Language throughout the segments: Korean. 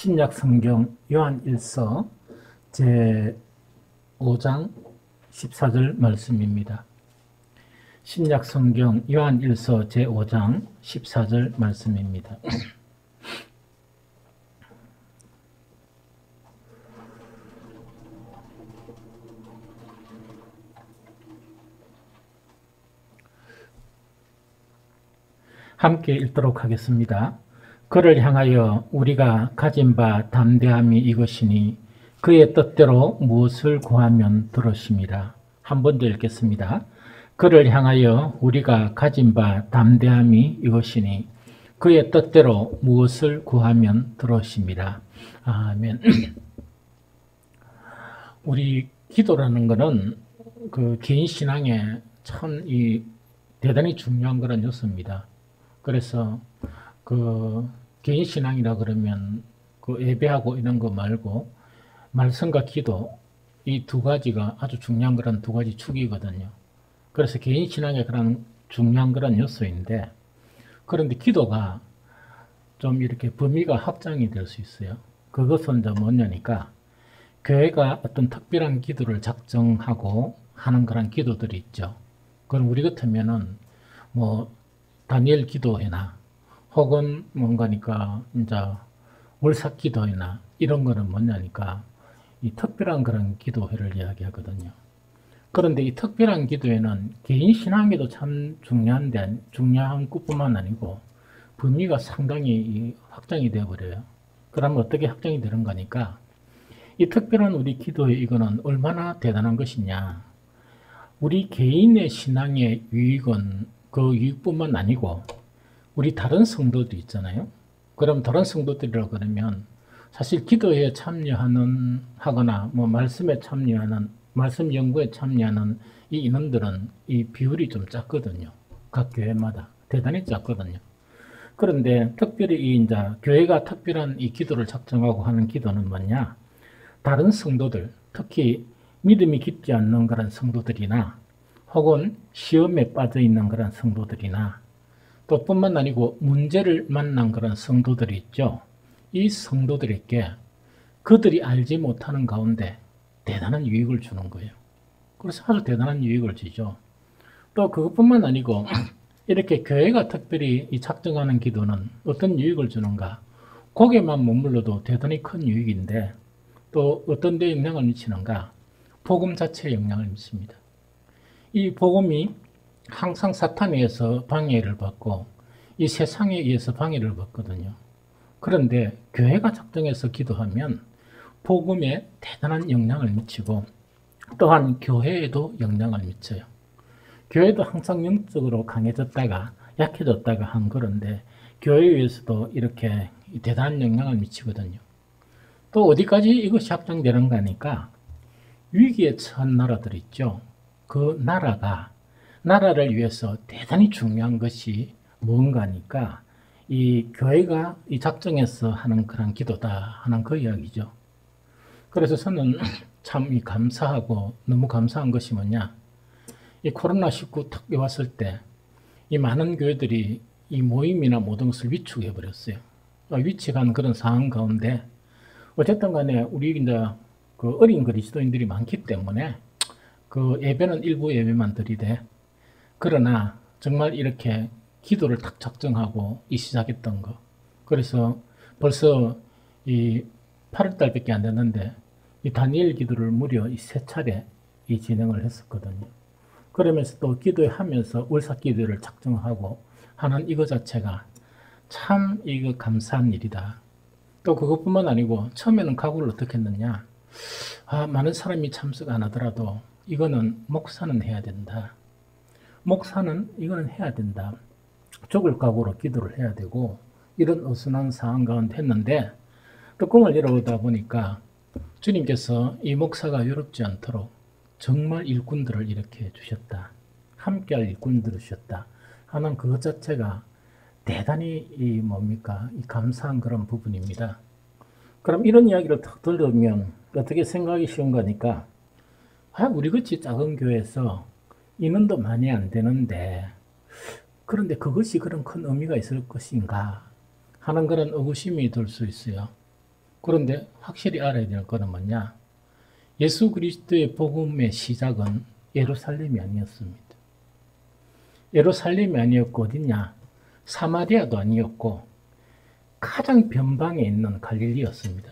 신약 성경 요한일서 제5장 14절 말씀입니다. 신약 성경 요한일서 제5장 14절 말씀입니다. 함께 읽도록 하겠습니다. 그를 향하여 우리가 가진 바 담대함이 이것이니 그의 뜻대로 무엇을 구하면 들으심이라. 한 번 더 읽겠습니다. 그를 향하여 우리가 가진 바 담대함이 이것이니 그의 뜻대로 무엇을 구하면 들으심이라. 아멘. 우리 기도라는 것은 그 개인 신앙에 참 대단히 중요한 그런 요소입니다. 그래서 그 개인 신앙이라 그러면 그 예배하고 이런 거 말고 말씀과 기도 이 두 가지가 아주 중요한 그런 두 가지 축이거든요. 그래서 개인 신앙의 그런 중요한 그런 요소인데, 그런데 기도가 좀 이렇게 범위가 확장이 될 수 있어요. 그것은 이제 뭐냐니까 교회가 어떤 특별한 기도를 작정하고 하는 그런 기도들이 있죠. 그럼 우리 같으면은 뭐 다니엘 기도회나 혹은 뭔가니까 이제 월삭 기도회나 이런 거는 뭐냐니까 이 특별한 그런 기도회를 이야기하거든요. 그런데 이 특별한 기도회는 개인 신앙에도 참 중요한데 중요한 것뿐만 아니고 범위가 상당히 확장이 되어 버려요. 그러면 어떻게 확장이 되는 거니까 이 특별한 우리 기도회 이거는 얼마나 대단한 것이냐. 우리 개인의 신앙의 유익은 그 유익뿐만 아니고 우리 다른 성도들 있잖아요. 그럼 다른 성도들이라고 그러면 사실 기도에 참여하는 하거나 뭐 말씀에 참여하는 말씀 연구에 참여하는 이 인원들은 이 비율이 좀 작거든요. 각 교회마다 대단히 작거든요. 그런데 특별히 이제 교회가 특별한 이 기도를 작정하고 하는 기도는 뭐냐? 다른 성도들, 특히 믿음이 깊지 않는 그런 성도들이나 혹은 시험에 빠져 있는 그런 성도들이나 또 뿐만 아니고 문제를 만난 그런 성도들이 있죠. 이 성도들에게 그들이 알지 못하는 가운데 대단한 유익을 주는 거예요. 그래서 아주 대단한 유익을 주죠. 또 그것뿐만 아니고 이렇게 교회가 특별히 이 작정하는 기도는 어떤 유익을 주는가? 거기에만 머물러도 대단히 큰 유익인데 또 어떤 데 영향을 미치는가? 복음 자체에 영향을 미칩니다. 이 복음이 항상 사탄에 의해서 방해를 받고 이 세상에 의해서 방해를 받거든요. 그런데 교회가 작정해서 기도하면 복음에 대단한 영향을 미치고 또한 교회에도 영향을 미쳐요. 교회도 항상 영적으로 강해졌다가 약해졌다가 한 그런데 교회에서도 이렇게 대단한 영향을 미치거든요. 또 어디까지 이것이 확장되는가 하니까 위기에 처한 나라들 있죠. 그 나라를 위해서 대단히 중요한 것이 뭔가 하니까 이 교회가 이 작정해서 하는 그런 기도다 하는 그 이야기죠. 그래서 저는 참 감사하고 너무 감사한 것이 뭐냐, 이 코로나19 딱 왔을 때 이 많은 교회들이 이 모임이나 모든 것을 위축해 버렸어요. 위축한 그런 상황 가운데 어쨌든 간에 우리 이제 그 어린 그리스도인들이 많기 때문에 그 예배는 일부 예배만 드리되, 그러나 정말 이렇게 기도를 딱 작정하고 시작했던 거. 그래서 벌써 이 8월달밖에 안 됐는데 이 다니엘 기도를 무려 이 3차례 진행을 했었거든요. 그러면서 또 기도하면서 월삭 기도를 작정하고 하는 이거 자체가 참 이거 감사한 일이다. 또 그것뿐만 아니고 처음에는 각오를 어떻게 했느냐. 많은 사람이 참석 안 하더라도 이거는 목사는 해야 된다. 목사는 이거는 해야 된다. 죽을 각오로 기도를 해야 되고 이런 어수선한 상황 가운데 했는데 뚜껑을 열어보다 보니까 주님께서 이 목사가 외롭지 않도록 정말 일꾼들을 이렇게 주셨다. 함께할 일꾼들을 주셨다 하는 그것 자체가 대단히 이 감사한 그런 부분입니다. 그럼 이런 이야기를 딱 들으면 어떻게 생각이 쉬운 거니까, 우리같이 작은 교회에서 인원도 많이 안 되는데 그런데 그것이 그런 큰 의미가 있을 것인가 하는 그런 의구심이 들 수 있어요. 그런데 확실히 알아야 될 것은 뭐냐? 예수 그리스도의 복음의 시작은 예루살렘이 아니었습니다. 예루살렘이 아니었고 어디냐? 사마리아도 아니었고 가장 변방에 있는 갈릴리였습니다.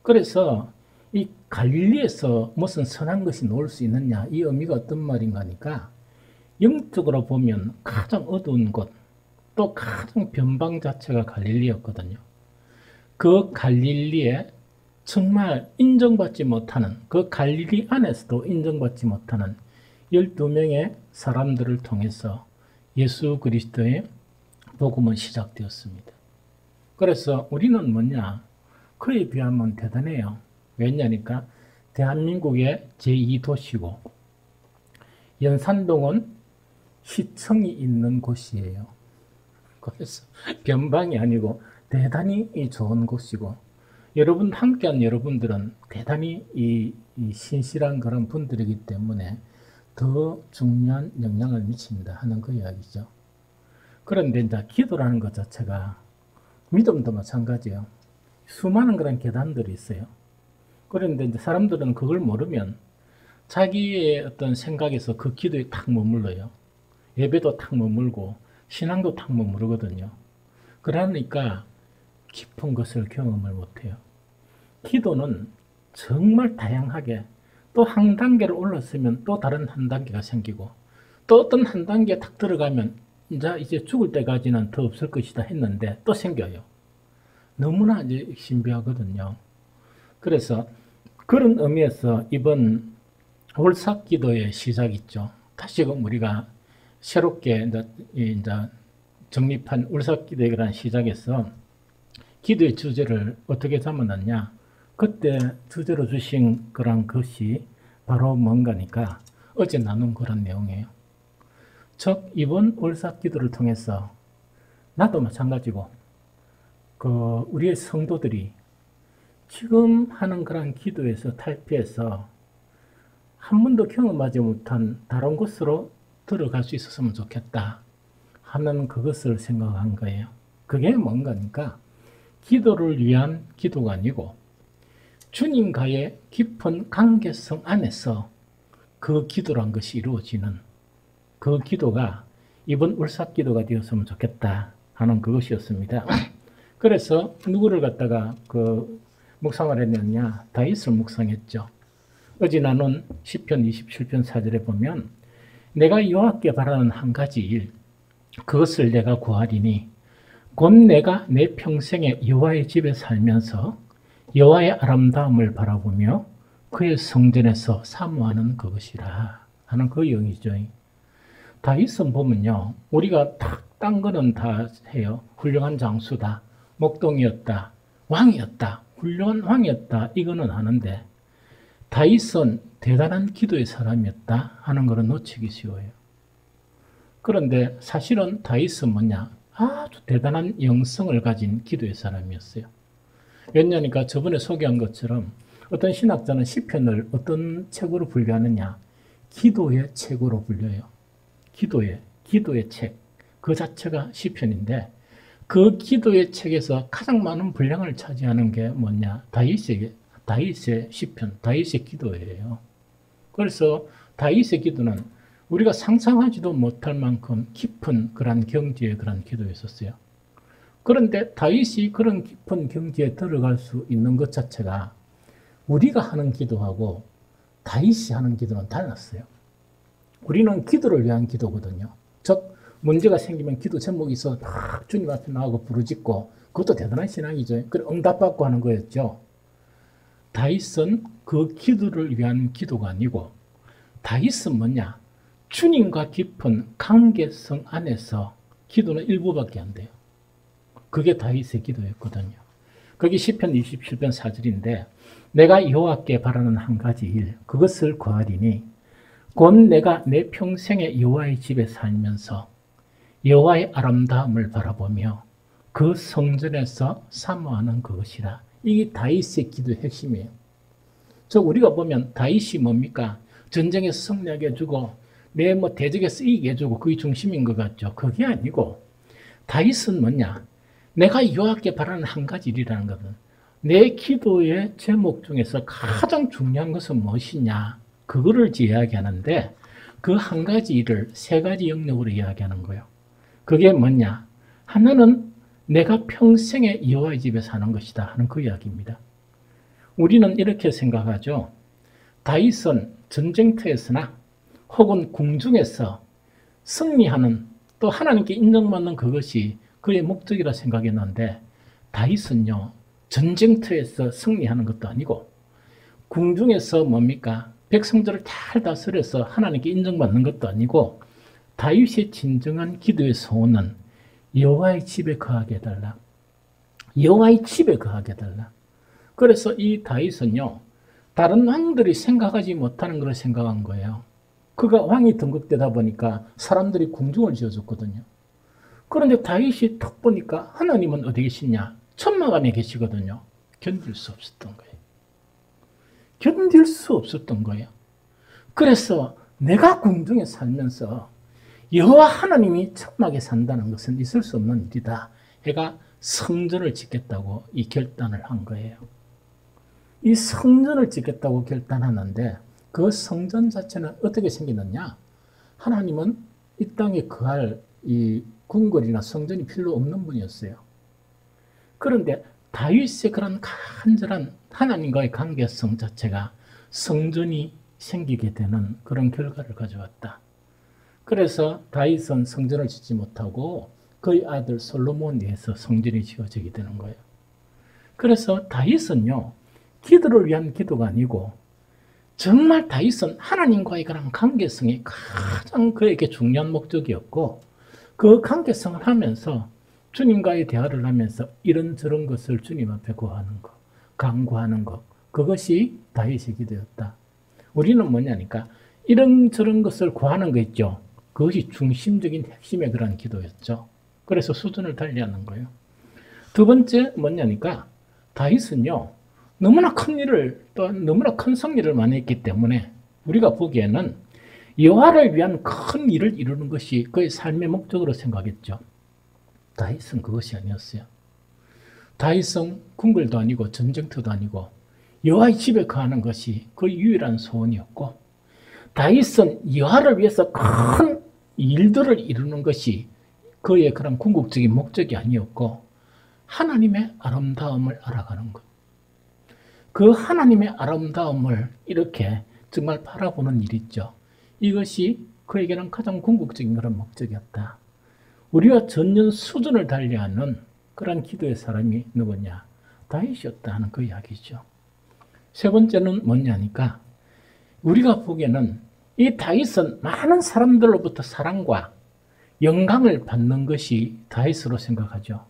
그래서 이 갈릴리에서 무슨 선한 것이 나올 수 있느냐? 이 의미가 어떤 말인가 하니까 영적으로 보면 가장 어두운 곳, 또 가장 변방 자체가 갈릴리였거든요. 그 갈릴리에 정말 인정받지 못하는, 그 갈릴리 안에서도 인정받지 못하는 12명의 사람들을 통해서 예수 그리스도의 복음은 시작되었습니다. 그래서 우리는 뭐냐? 그에 비하면 대단해요. 왜냐니까 대한민국의 제2도시고 연산동은 시청이 있는 곳이에요. 그래서 변방이 아니고 대단히 좋은 곳이고, 여러분 함께한 여러분들은 대단히 이 신실한 그런 분들이기 때문에 더 중요한 영향을 미칩니다 하는 그 이야기죠. 그런데 이제 기도라는 것 자체가 믿음도 마찬가지예요. 수많은 그런 계단들이 있어요. 그런데 이제 사람들은 그걸 모르면 자기의 어떤 생각에서 그 기도에 탁 머물러요. 예배도 탁 머물고 신앙도 탁 머무르거든요. 그러니까 깊은 것을 경험을 못해요. 기도는 정말 다양하게 또 한 단계를 올랐으면 또 다른 한 단계가 생기고, 또 어떤 한 단계에 탁 들어가면 이제 죽을 때까지는 더 없을 것이다 했는데 또 생겨요. 너무나 이제 신비하거든요. 그래서 그런 의미에서 이번 월삭기도의 시작 있죠. 다시금 우리가 새롭게 이제 정립한 월삭기도의 시작에서 기도의 주제를 어떻게 잡아놨냐? 그때 주제로 주신 그런 것이 바로 뭔가니까 어제 나눈 그런 내용이에요. 즉 이번 월삭기도를 통해서 나도 마찬가지고 우리의 성도들이 지금 하는 그런 기도에서 탈피해서 한 번도 경험하지 못한 다른 곳으로 들어갈 수 있었으면 좋겠다 하는 그것을 생각한 거예요. 그게 뭔가니까 기도를 위한 기도가 아니고 주님과의 깊은 관계성 안에서 그 기도란 것이 이루어지는 그 기도가 이번 월삭기도가 되었으면 좋겠다 하는 그것이었습니다. 그래서 누구를 갖다가 묵상을 했느냐? 다윗을 묵상했죠. 어제 나눈 시편 27편 4절에 보면 내가 여호와께 바라는 한 가지 일, 그것을 내가 구하리니 곧 내가 내 평생에 여호와의 집에 살면서 여호와의 아름다움을 바라보며 그의 성전에서 사모하는 그것이라 하는 그 영이죠. 다윗은 보면요, 우리가 딴 거는 다 해요. 훌륭한 장수다, 목동이었다, 왕이었다, 훌륭한 왕이었다, 이거는 아는데 다윗은 대단한 기도의 사람이었다 하는 것은 놓치기 쉬워요. 그런데 사실은 다윗은 뭐냐? 아주 대단한 영성을 가진 기도의 사람이었어요. 왜냐니까 저번에 소개한 것처럼 어떤 신학자는 시편을 어떤 책으로 분류하느냐? 기도의 책으로 불려요. 기도의 책. 그 자체가 시편인데 그 기도의 책에서 가장 많은 분량을 차지하는 게 뭐냐? 다윗의 시편, 다윗의 기도예요. 그래서 다윗의 기도는 우리가 상상하지도 못할 만큼 깊은 그런 경지의 그런 기도였었어요. 그런데 다윗이 그런 깊은 경지에 들어갈 수 있는 것 자체가 우리가 하는 기도하고 다윗이 하는 기도는 달랐어요. 우리는 기도를 위한 기도거든요. 즉 문제가 생기면 기도 제목이 있어서 막 주님 앞에 나가고 부르짖고, 그것도 대단한 신앙이죠. 그래 응답받고 하는 거였죠. 다윗은 그 기도를 위한 기도가 아니고 다윗은 뭐냐? 주님과 깊은 관계성 안에서 기도는 일부밖에 안 돼요. 그게 다윗의 기도였거든요. 그게 시편 27편 4절인데 내가 여호와께 바라는 한 가지 일, 그것을 구하리니 곧 내가 내 평생에 여호와의 집에 살면서 여호와의 아름다움을 바라보며 그 성전에서 사모하는 그것이라. 이게 다윗의 기도의 핵심이에요. 우리가 보면 다윗이 뭡니까? 전쟁에서 승리하게 해주고 내 대적에서 이기게 해주고 그게 중심인 것 같죠. 그게 아니고 다윗은 뭐냐? 내가 여호와께 바라는 한 가지 일이라는 것은 내 기도의 제목 중에서 가장 중요한 것은 무엇이냐? 그거를 이야기하는데 그 한 가지 일을 세 가지 영역으로 이야기하는 거예요. 그게 뭐냐? 하나는 내가 평생에 여호와의 집에 사는 것이다 하는 그 이야기입니다. 우리는 이렇게 생각하죠. 다윗은 전쟁터에서나 혹은 궁중에서 승리하는 또 하나님께 인정받는 그것이 그의 목적이라 생각했는데 다윗은요. 전쟁터에서 승리하는 것도 아니고 궁중에서 뭡니까? 백성들을 잘 다스려서 하나님께 인정받는 것도 아니고 다윗의 진정한 기도의 소원은 여호와의 집에 거하게 해달라. 여호와의 집에 거하게 해달라. 그래서 이 다윗은요. 다른 왕들이 생각하지 못하는 걸 생각한 거예요. 그가 왕이 등극되다 보니까 사람들이 궁중을 지어줬거든요. 그런데 다윗이 턱 보니까 하나님은 어디 계시냐? 천막 안에 계시거든요. 견딜 수 없었던 거예요. 견딜 수 없었던 거예요. 그래서 내가 궁중에 살면서 여호와 하나님이 천막에 산다는 것은 있을 수 없는 일이다. 해가 성전을 짓겠다고 이 결단을 한 거예요. 이 성전을 짓겠다고 결단하는데 그 성전 자체는 어떻게 생기느냐? 하나님은 이 땅에 거할 이 궁궐이나 성전이 필요 없는 분이었어요. 그런데 다윗의 그런 간절한 하나님과의 관계성 자체가 성전이 생기게 되는 그런 결과를 가져왔다. 그래서 다윗은 성전을 짓지 못하고 그의 아들 솔로몬에 의해서 성전이 지어지게 되는 거예요. 그래서 다윗은요. 기도를 위한 기도가 아니고 정말 다윗은 하나님과의 그런 관계성이 가장 그에게 중요한 목적이었고 그 관계성을 하면서 주님과의 대화를 하면서 이런저런 것을 주님 앞에 구하는 것, 간구하는 것, 그것이 다윗의 기도였다. 우리는 뭐냐니까 이런저런 것을 구하는 거 있죠. 그것이 중심적인 핵심의 그런 기도였죠. 그래서 수준을 달리하는 거예요. 두 번째 뭐냐니까 다윗은요. 너무나 큰 일을 또한 너무나 큰 승리를 많이 했기 때문에 우리가 보기에는 여호와를 위한 큰 일을 이루는 것이 그의 삶의 목적으로 생각했죠. 다윗은 그것이 아니었어요. 다윗은 궁궐도 아니고 전쟁터도 아니고 여호와의 집에 거하는 것이 그의 유일한 소원이었고 다윗은 여호와를 위해서 큰 일들을 이루는 것이 그의 그런 궁극적인 목적이 아니었고 하나님의 아름다움을 알아가는 것. 그 하나님의 아름다움을 이렇게 정말 바라보는 일 있죠. 이것이 그에게는 가장 궁극적인 그런 목적이었다. 우리와 전년 수준을 달리하는 그런 기도의 사람이 누구냐? 다윗이었다 하는 그 이야기죠. 세 번째는 뭐냐니까 우리가 보기에는 이 다윗은 많은 사람들로부터 사랑과 영광을 받는 것이 다윗으로 생각하죠.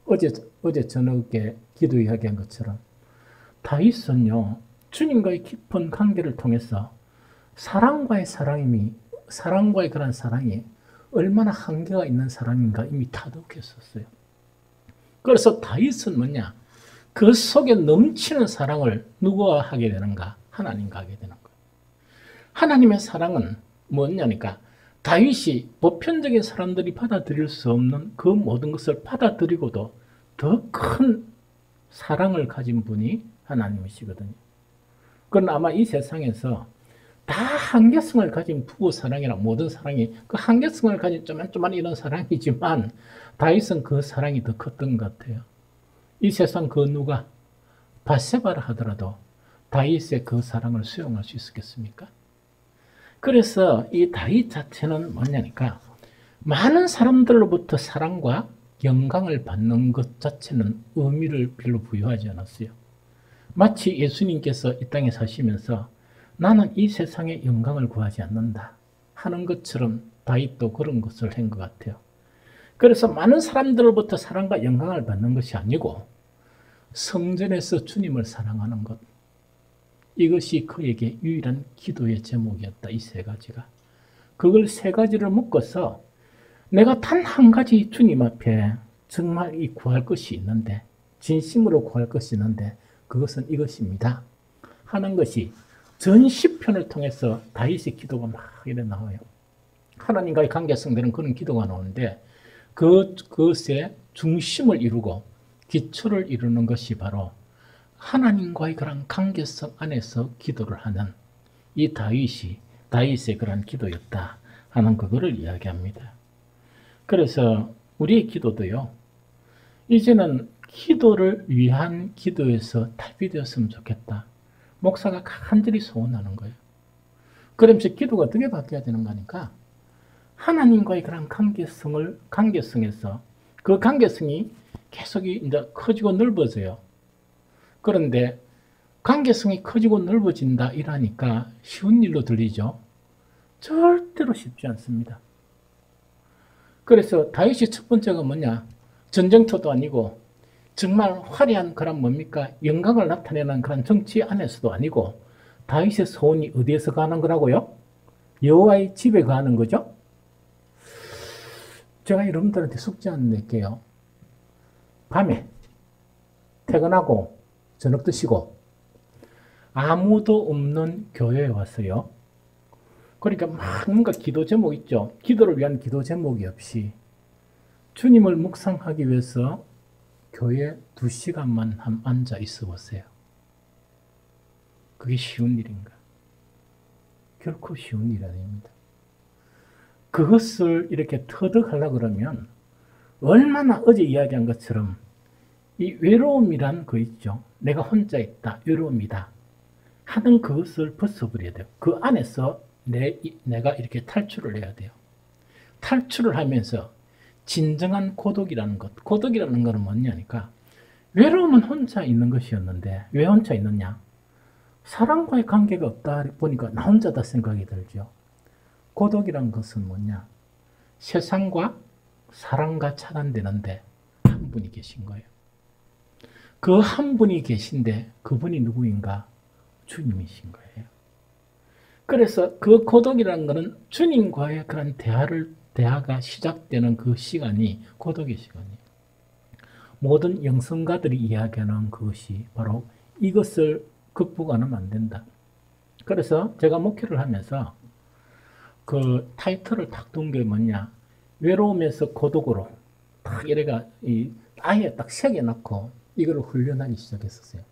어제 저녁에 기도 이야기한 것처럼 다윗은요 주님과의 깊은 관계를 통해서 사랑과의 그런 사랑이 얼마나 한계가 있는 사람인가 이미 타독했었어요. 그래서 다윗은 뭐냐? 그 속에 넘치는 사랑을 누구와 하게 되는가? 하나님과 하게 되는 거예요. 하나님의 사랑은 뭐냐니까 다윗이 보편적인 사람들이 받아들일 수 없는 그 모든 것을 받아들이고도 더 큰 사랑을 가진 분이 하나님이시거든요. 그건 아마 이 세상에서 다 한계성을 가진 부부 사랑이나 모든 사랑이 그 한계성을 가진 쪼만쪼만 이런 사랑이지만 다윗은 그 사랑이 더 컸던 것 같아요. 이 세상 그 누가 밧세바라 하더라도 다윗의 그 사랑을 수용할 수 있었겠습니까? 그래서 이 다윗 자체는 뭐냐니까 많은 사람들로부터 사랑과 영광을 받는 것 자체는 의미를 별로 부여하지 않았어요. 마치 예수님께서 이 땅에 사시면서 나는 이 세상의 영광을 구하지 않는다 하는 것처럼 다윗도 그런 것을 한 것 같아요. 그래서 많은 사람들로부터 사랑과 영광을 받는 것이 아니고 성전에서 주님을 사랑하는 것, 이것이 그에게 유일한 기도의 제목이었다. 이 세 가지가. 그걸 세 가지를 묶어서 내가 단 한 가지 주님 앞에 정말 이 구할 것이 있는데 진심으로 구할 것이 있는데 그것은 이것입니다 하는 것이 전 시편을 통해서 다윗의 기도가 막 이래 나와요. 하나님과의 관계성되는 그런 기도가 나오는데 그것의 중심을 이루고 기초를 이루는 것이 바로 하나님과의 그런 관계성 안에서 기도를 하는 이 다윗의 그런 기도였다 하는 그거를 이야기합니다. 그래서 우리의 기도도요, 이제는 기도를 위한 기도에서 탈피되었으면 좋겠다. 목사가 간절히 소원하는 거예요. 그러면서 기도가 어떻게 바뀌어야 되는 거니까 하나님과의 그런 관계성에서 그 관계성이 계속 이제 커지고 넓어져요. 그런데 관계성이 커지고 넓어진다 이러니까 쉬운 일로 들리죠. 절대로 쉽지 않습니다. 그래서 다윗의 첫 번째가 뭐냐? 전쟁터도 아니고 정말 화려한 그런 뭡니까? 영광을 나타내는 그런 정치 안에서도 아니고 다윗의 소원이 어디에서 가는 거라고요? 여호와의 집에 가는 거죠. 제가 여러분들한테 숙제 하나 낼게요. 밤에 퇴근하고 저녁 드시고 아무도 없는 교회에 왔어요. 그러니까 막 뭔가 기도 제목 있죠. 기도를 위한 기도 제목이 없이 주님을 묵상하기 위해서 교회에 2시간만 앉아 있어 보세요. 그게 쉬운 일인가? 결코 쉬운 일이 아닙니다. 그것을 이렇게 터득하려고 그러면 얼마나 어제 이야기한 것처럼 이 외로움이란 거 있죠. 내가 혼자 있다, 외로움이다 하는 그것을 벗어버려야 돼요. 그 안에서 내가 이렇게 탈출을 해야 돼요. 탈출을 하면서 진정한 고독이라는 것. 고독이라는 것은 뭐냐니까 외로움은 혼자 있는 것이었는데 왜 혼자 있느냐? 사람과의 관계가 없다 보니까 나 혼자다 생각이 들죠. 고독이란 것은 뭐냐? 세상과 사람과 차단되는데 한 분이 계신 거예요. 그 한 분이 계신데 그분이 누구인가? 주님이신 거예요. 그래서 그 고독이라는 것은 주님과의 그런 대화가 시작되는 그 시간이 고독의 시간이에요. 모든 영성가들이 이야기하는 그것이 바로 이것을 극복 안 하면 안 된다. 그래서 제가 목회를 하면서 그 타이틀을 딱 둔 게 뭐냐? 외로움에서 고독으로 딱 이래가 아예 딱 새겨놓고 이걸 훈련하기 시작했었어요.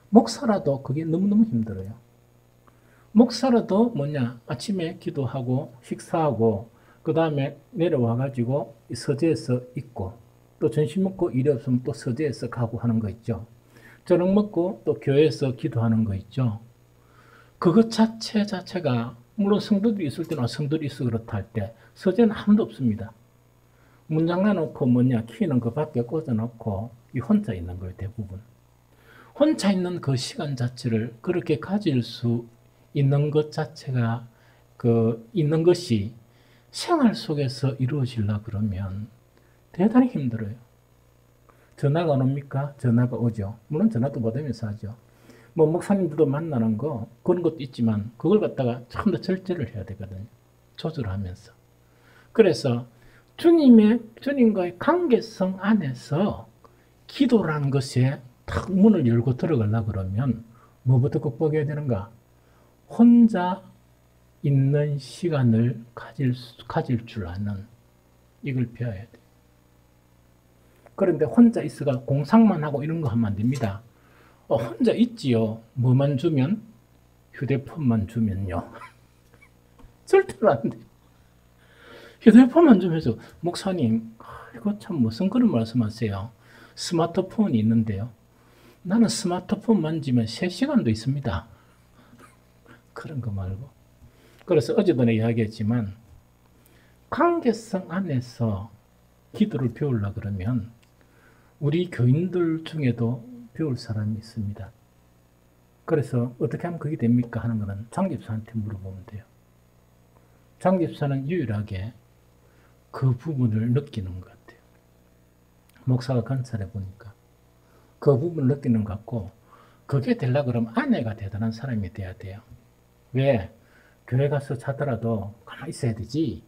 목사라도 그게 너무너무 힘들어요. 목사라도 뭐냐? 아침에 기도하고 식사하고 그 다음에 내려와가지고 서재에서 있고 또 점심 먹고 일이 없으면 또 서재에서 가고 하는 거 있죠. 저녁 먹고 또 교회에서 기도하는 거 있죠. 그것 자체가 물론 성도들이 있을 때는 성도들이 있어 그렇다 할 때 서재는 아무도 없습니다. 문 잠가놓고 뭐냐 키는 그 밖에 꽂아놓고 혼자 있는 거예요. 대부분. 혼자 있는 그 시간 자체를 그렇게 가질 수 있는 것 자체가 있는 것이 생활 속에서 이루어지려 그러면 대단히 힘들어요. 전화가 안 옵니까? 전화가 오죠. 물론 전화도 받으면서 하죠. 뭐 목사님들도 만나는 거 그런 것도 있지만 그걸 갖다가 참 더 절제를 해야 되거든요. 조절하면서. 그래서 주님과의 관계성 안에서 기도라는 것에 탁 문을 열고 들어가려고 그러면 뭐부터 극복해야 되는가? 혼자 있는 시간을 가질 줄 아는 이걸 배워야 돼. 그런데 혼자 있어가 공상만 하고 이런 거 하면 안 됩니다. 혼자 있지요. 뭐만 주면? 휴대폰만 주면요. 절대로 안 돼. 휴대폰만 주면서 목사님, 이거 참 무슨 그런 말씀하세요. 스마트폰이 있는데요. 나는 스마트폰 만지면 3시간도 있습니다. 그런 거 말고. 그래서 어제도 내가 이야기했지만 관계성 안에서 기도를 배우려고 그러면 우리 교인들 중에도 배울 사람이 있습니다. 그래서 어떻게 하면 그게 됩니까? 하는 거는 장집사한테 물어보면 돼요. 장집사는 유일하게 그 부분을 느끼는 것 같아요. 목사가 관찰해 보니까 그 부분을 느끼는 것 같고 그게 되려고 그러면 아내가 대단한 사람이 돼야 돼요. 왜? 교회 가서 자더라도 가만히 있어야 되지.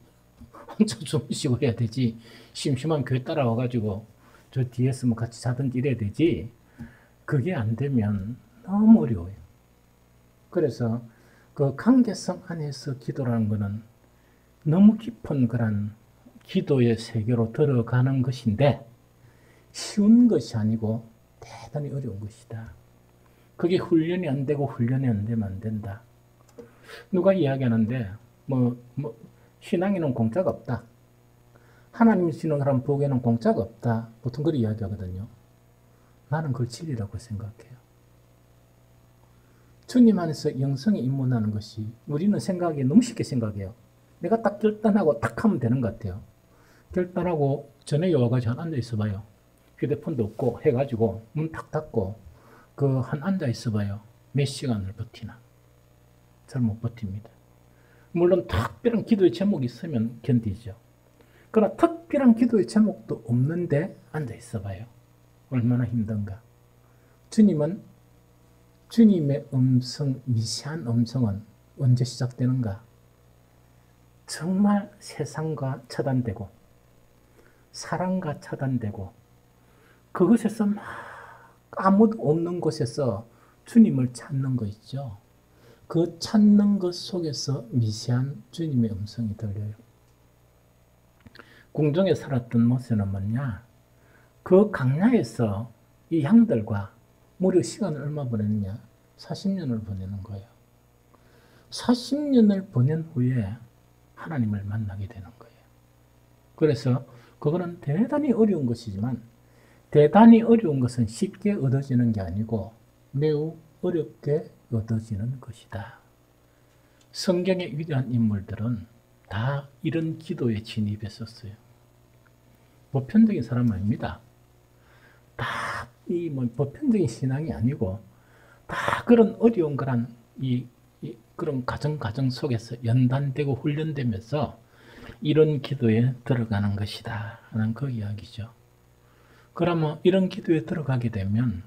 혼자 주무시고 해야 되지. 심심하면 교회 따라와가지고 저 뒤에서 뭐 같이 자든지 이래야 되지. 그게 안 되면 너무 어려워요. 그래서 그 관계성 안에서 기도라는 것은 너무 깊은 그런 기도의 세계로 들어가는 것인데 쉬운 것이 아니고 대단히 어려운 것이다. 그게 훈련이 안 되고 훈련이 안 되면 안 된다. 누가 이야기하는데 신앙에는 공짜가 없다. 하나님 주시는 사람 복에는 공짜가 없다. 보통 그렇게 이야기하거든요. 나는 그걸 진리라고 생각해요. 주님 안에서 영성이 입문하는 것이 우리는 생각이 너무 쉽게 생각해요. 내가 딱 결단하고 딱 하면 되는 것 같아요. 결단하고 저녁에 와가지고 앉아 있어 봐요. 휴대폰도 없고 해가지고 문 탁 닫고 앉아 있어 봐요. 몇 시간을 버티나. 잘 못 버팁니다. 물론 특별한 기도의 제목이 있으면 견디죠. 그러나 특별한 기도의 제목도 없는데 앉아 있어 봐요. 얼마나 힘든가. 주님의 음성, 미세한 음성은 언제 시작되는가? 정말 세상과 차단되고 사랑과 차단되고 그것에서 막 아무도 없는 곳에서 주님을 찾는 거 있죠. 그 찾는 것 속에서 미세한 주님의 음성이 들려요. 궁정에 살았던 모세는 뭐냐? 그 강야에서 이 양들과 무려 시간을 얼마 보냈냐? 40년을 보내는 거예요. 40년을 보낸 후에 하나님을 만나게 되는 거예요. 그래서 그거는 대단히 어려운 것이지만 대단히 어려운 것은 쉽게 얻어지는 게 아니고 매우 어렵게 얻어지는 것이다. 성경의 위대한 인물들은 다 이런 기도에 진입했었어요. 보편적인 사람 아닙니다. 다 보편적인 신앙이 아니고 다 그런 어려운 그런 가정 속에서 연단되고 훈련되면서 이런 기도에 들어가는 것이다 하는 그 이야기죠. 그러면 이런 기도에 들어가게 되면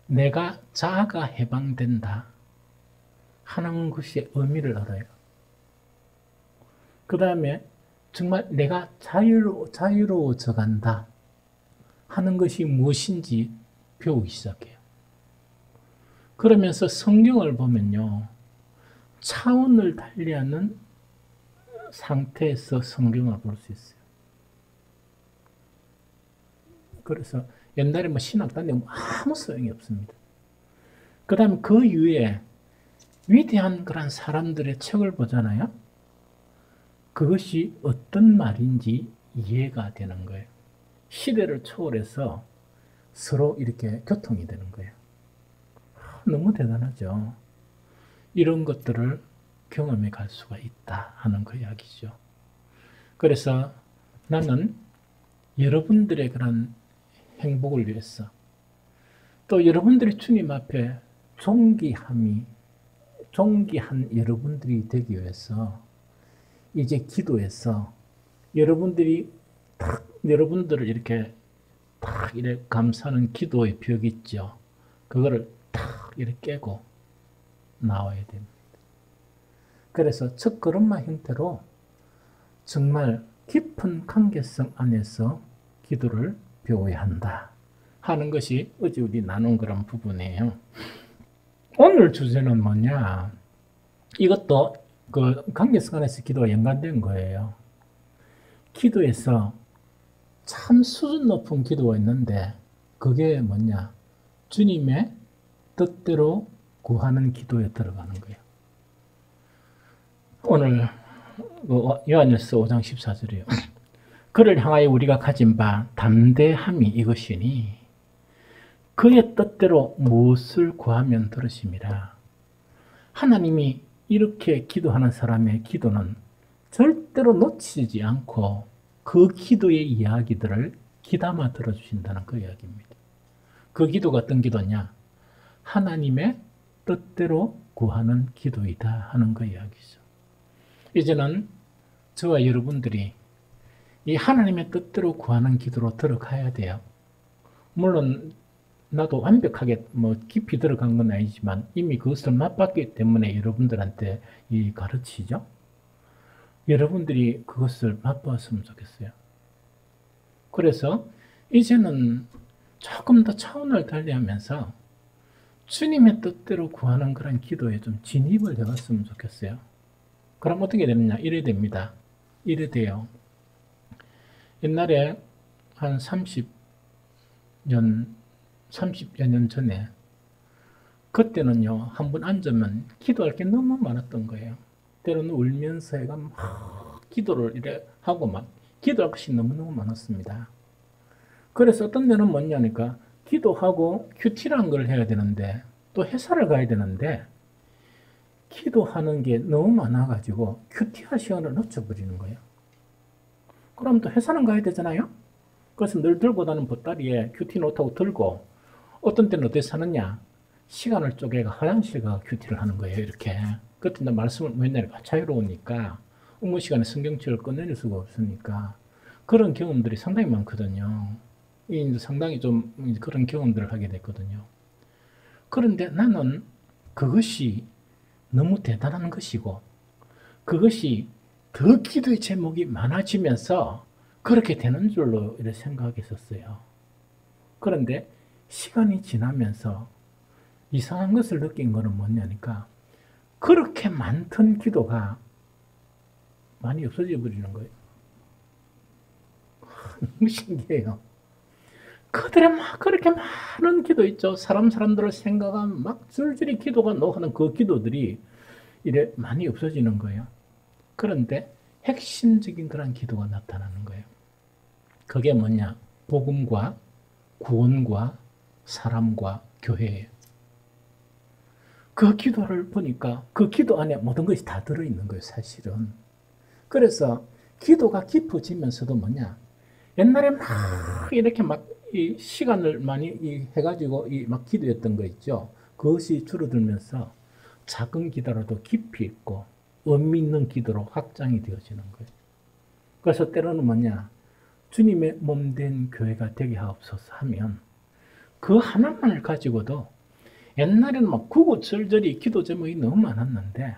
내가 자아가 해방된다 하는 것의 의미를 알아요. 그 다음에 정말 내가 자유로워져 간다 하는 것이 무엇인지 배우기 시작해요. 그러면서 성경을 보면요. 차원을 달리하는 상태에서 성경을 볼 수 있어요. 그래서 옛날에 신학 다니면 아무 소용이 없습니다. 그 다음에 그 이후에 위대한 그런 사람들의 책을 보잖아요. 그것이 어떤 말인지 이해가 되는 거예요. 시대를 초월해서 서로 이렇게 교통이 되는 거예요. 너무 대단하죠. 이런 것들을 경험해 갈 수가 있다 하는 그 이야기죠. 그래서 나는 여러분들의 그런 행복을 위해서 또 여러분들이 주님 앞에 존귀한 여러분들이 되기 위해서 이제 기도해서 여러분들을 이렇게 감싸는 기도의 벽이 있죠. 그거를 이렇게 깨고 나와야 됩니다. 그래서 첫 걸음마 형태로 정말 깊은 관계성 안에서 기도를 배워야 한다 하는 것이 어제 우리 나눈 그런 부분이에요. 오늘 주제는 뭐냐? 이것도 그 관계성 안에서 기도와 연관된 거예요. 기도에서 참 수준 높은 기도가 있는데 그게 뭐냐? 주님의 뜻대로 구하는 기도에 들어가는 거예요. 오늘 요한일서 5장 14절이에요. 그를 향하여 우리가 가진 바 담대함이 이것이니 그의 뜻대로 무엇을 구하면 들으심이라. 하나님이 이렇게 기도하는 사람의 기도는 절대로 놓치지 않고 그 기도의 이야기들을 귀담아 들어주신다는 그 이야기입니다. 그 기도가 어떤 기도냐? 하나님의 뜻대로 구하는 기도이다 하는 그 이야기죠. 이제는 저와 여러분들이 이 하나님의 뜻대로 구하는 기도로 들어가야 돼요. 물론 나도 완벽하게 깊이 들어간 건 아니지만 이미 그것을 맛봤기 때문에 여러분들한테 가르치죠. 여러분들이 그것을 맛봤으면 좋겠어요. 그래서 이제는 조금 더 차원을 달리하면서 주님의 뜻대로 구하는 그런 기도에 좀 진입을 해봤으면 좋겠어요. 그럼 어떻게 되느냐? 이래 됩니다. 이래 돼요. 옛날에 한 30년 30여 년 전에 그때는요, 한 번 앉으면 기도할 게 너무 많았던 거예요. 때로는 울면서 해가 막 기도를 이래 하고 막 기도할 것이 너무너무 많았습니다. 그래서 어떤 데는 뭐냐니까 기도하고 큐티라는 걸 해야 되는데 또 회사를 가야 되는데 기도하는 게 너무 많아가지고 큐티할 시간을 놓쳐버리는 거예요. 그럼 또 회사는 가야 되잖아요. 그래서 늘 들고 다니는 보따리에 큐티 노트하고 들고 어떤 때는 어떻게 사느냐, 시간을 쪼개가 화장실 가 큐티를 하는 거예요. 이렇게. 그때 나 말씀을 맨날 자유로우니까 업무 시간에 성경책을 꺼내릴 수가 없으니까 그런 경험들이 상당히 많거든요. 이제 상당히 좀 그런 경험들을 하게 됐거든요. 그런데 나는 그것이 너무 대단한 것이고 그것이 더 기도의 제목이 많아지면서 그렇게 되는 줄로 이렇게 생각했었어요. 그런데 시간이 지나면서 이상한 것을 느낀 것은 뭐냐니까 그렇게 많던 기도가 많이 없어져 버리는 거예요. 너무 신기해요. 그들의 막 그렇게 많은 기도 있죠. 사람들을 생각하면 막 줄줄이 기도가 나오는 그 기도들이 이래 많이 없어지는 거예요. 그런데 핵심적인 그런 기도가 나타나는 거예요. 그게 뭐냐? 복음과 구원과 사람과 교회예요. 그 기도를 보니까 그 기도 안에 모든 것이 다 들어있는 거예요, 사실은. 그래서 기도가 깊어지면서도 뭐냐? 옛날에 막 이렇게 막 이 시간을 많이 해가지고 막 기도했던 거 있죠. 그것이 줄어들면서 작은 기도라도 깊이 있고 의미 있는 기도로 확장이 되어지는 거예요. 그래서 때로는 뭐냐? 주님의 몸된 교회가 되게 하옵소서 하면 그 하나만을 가지고도 옛날에는 막 구구절절히 기도 제목이 너무 많았는데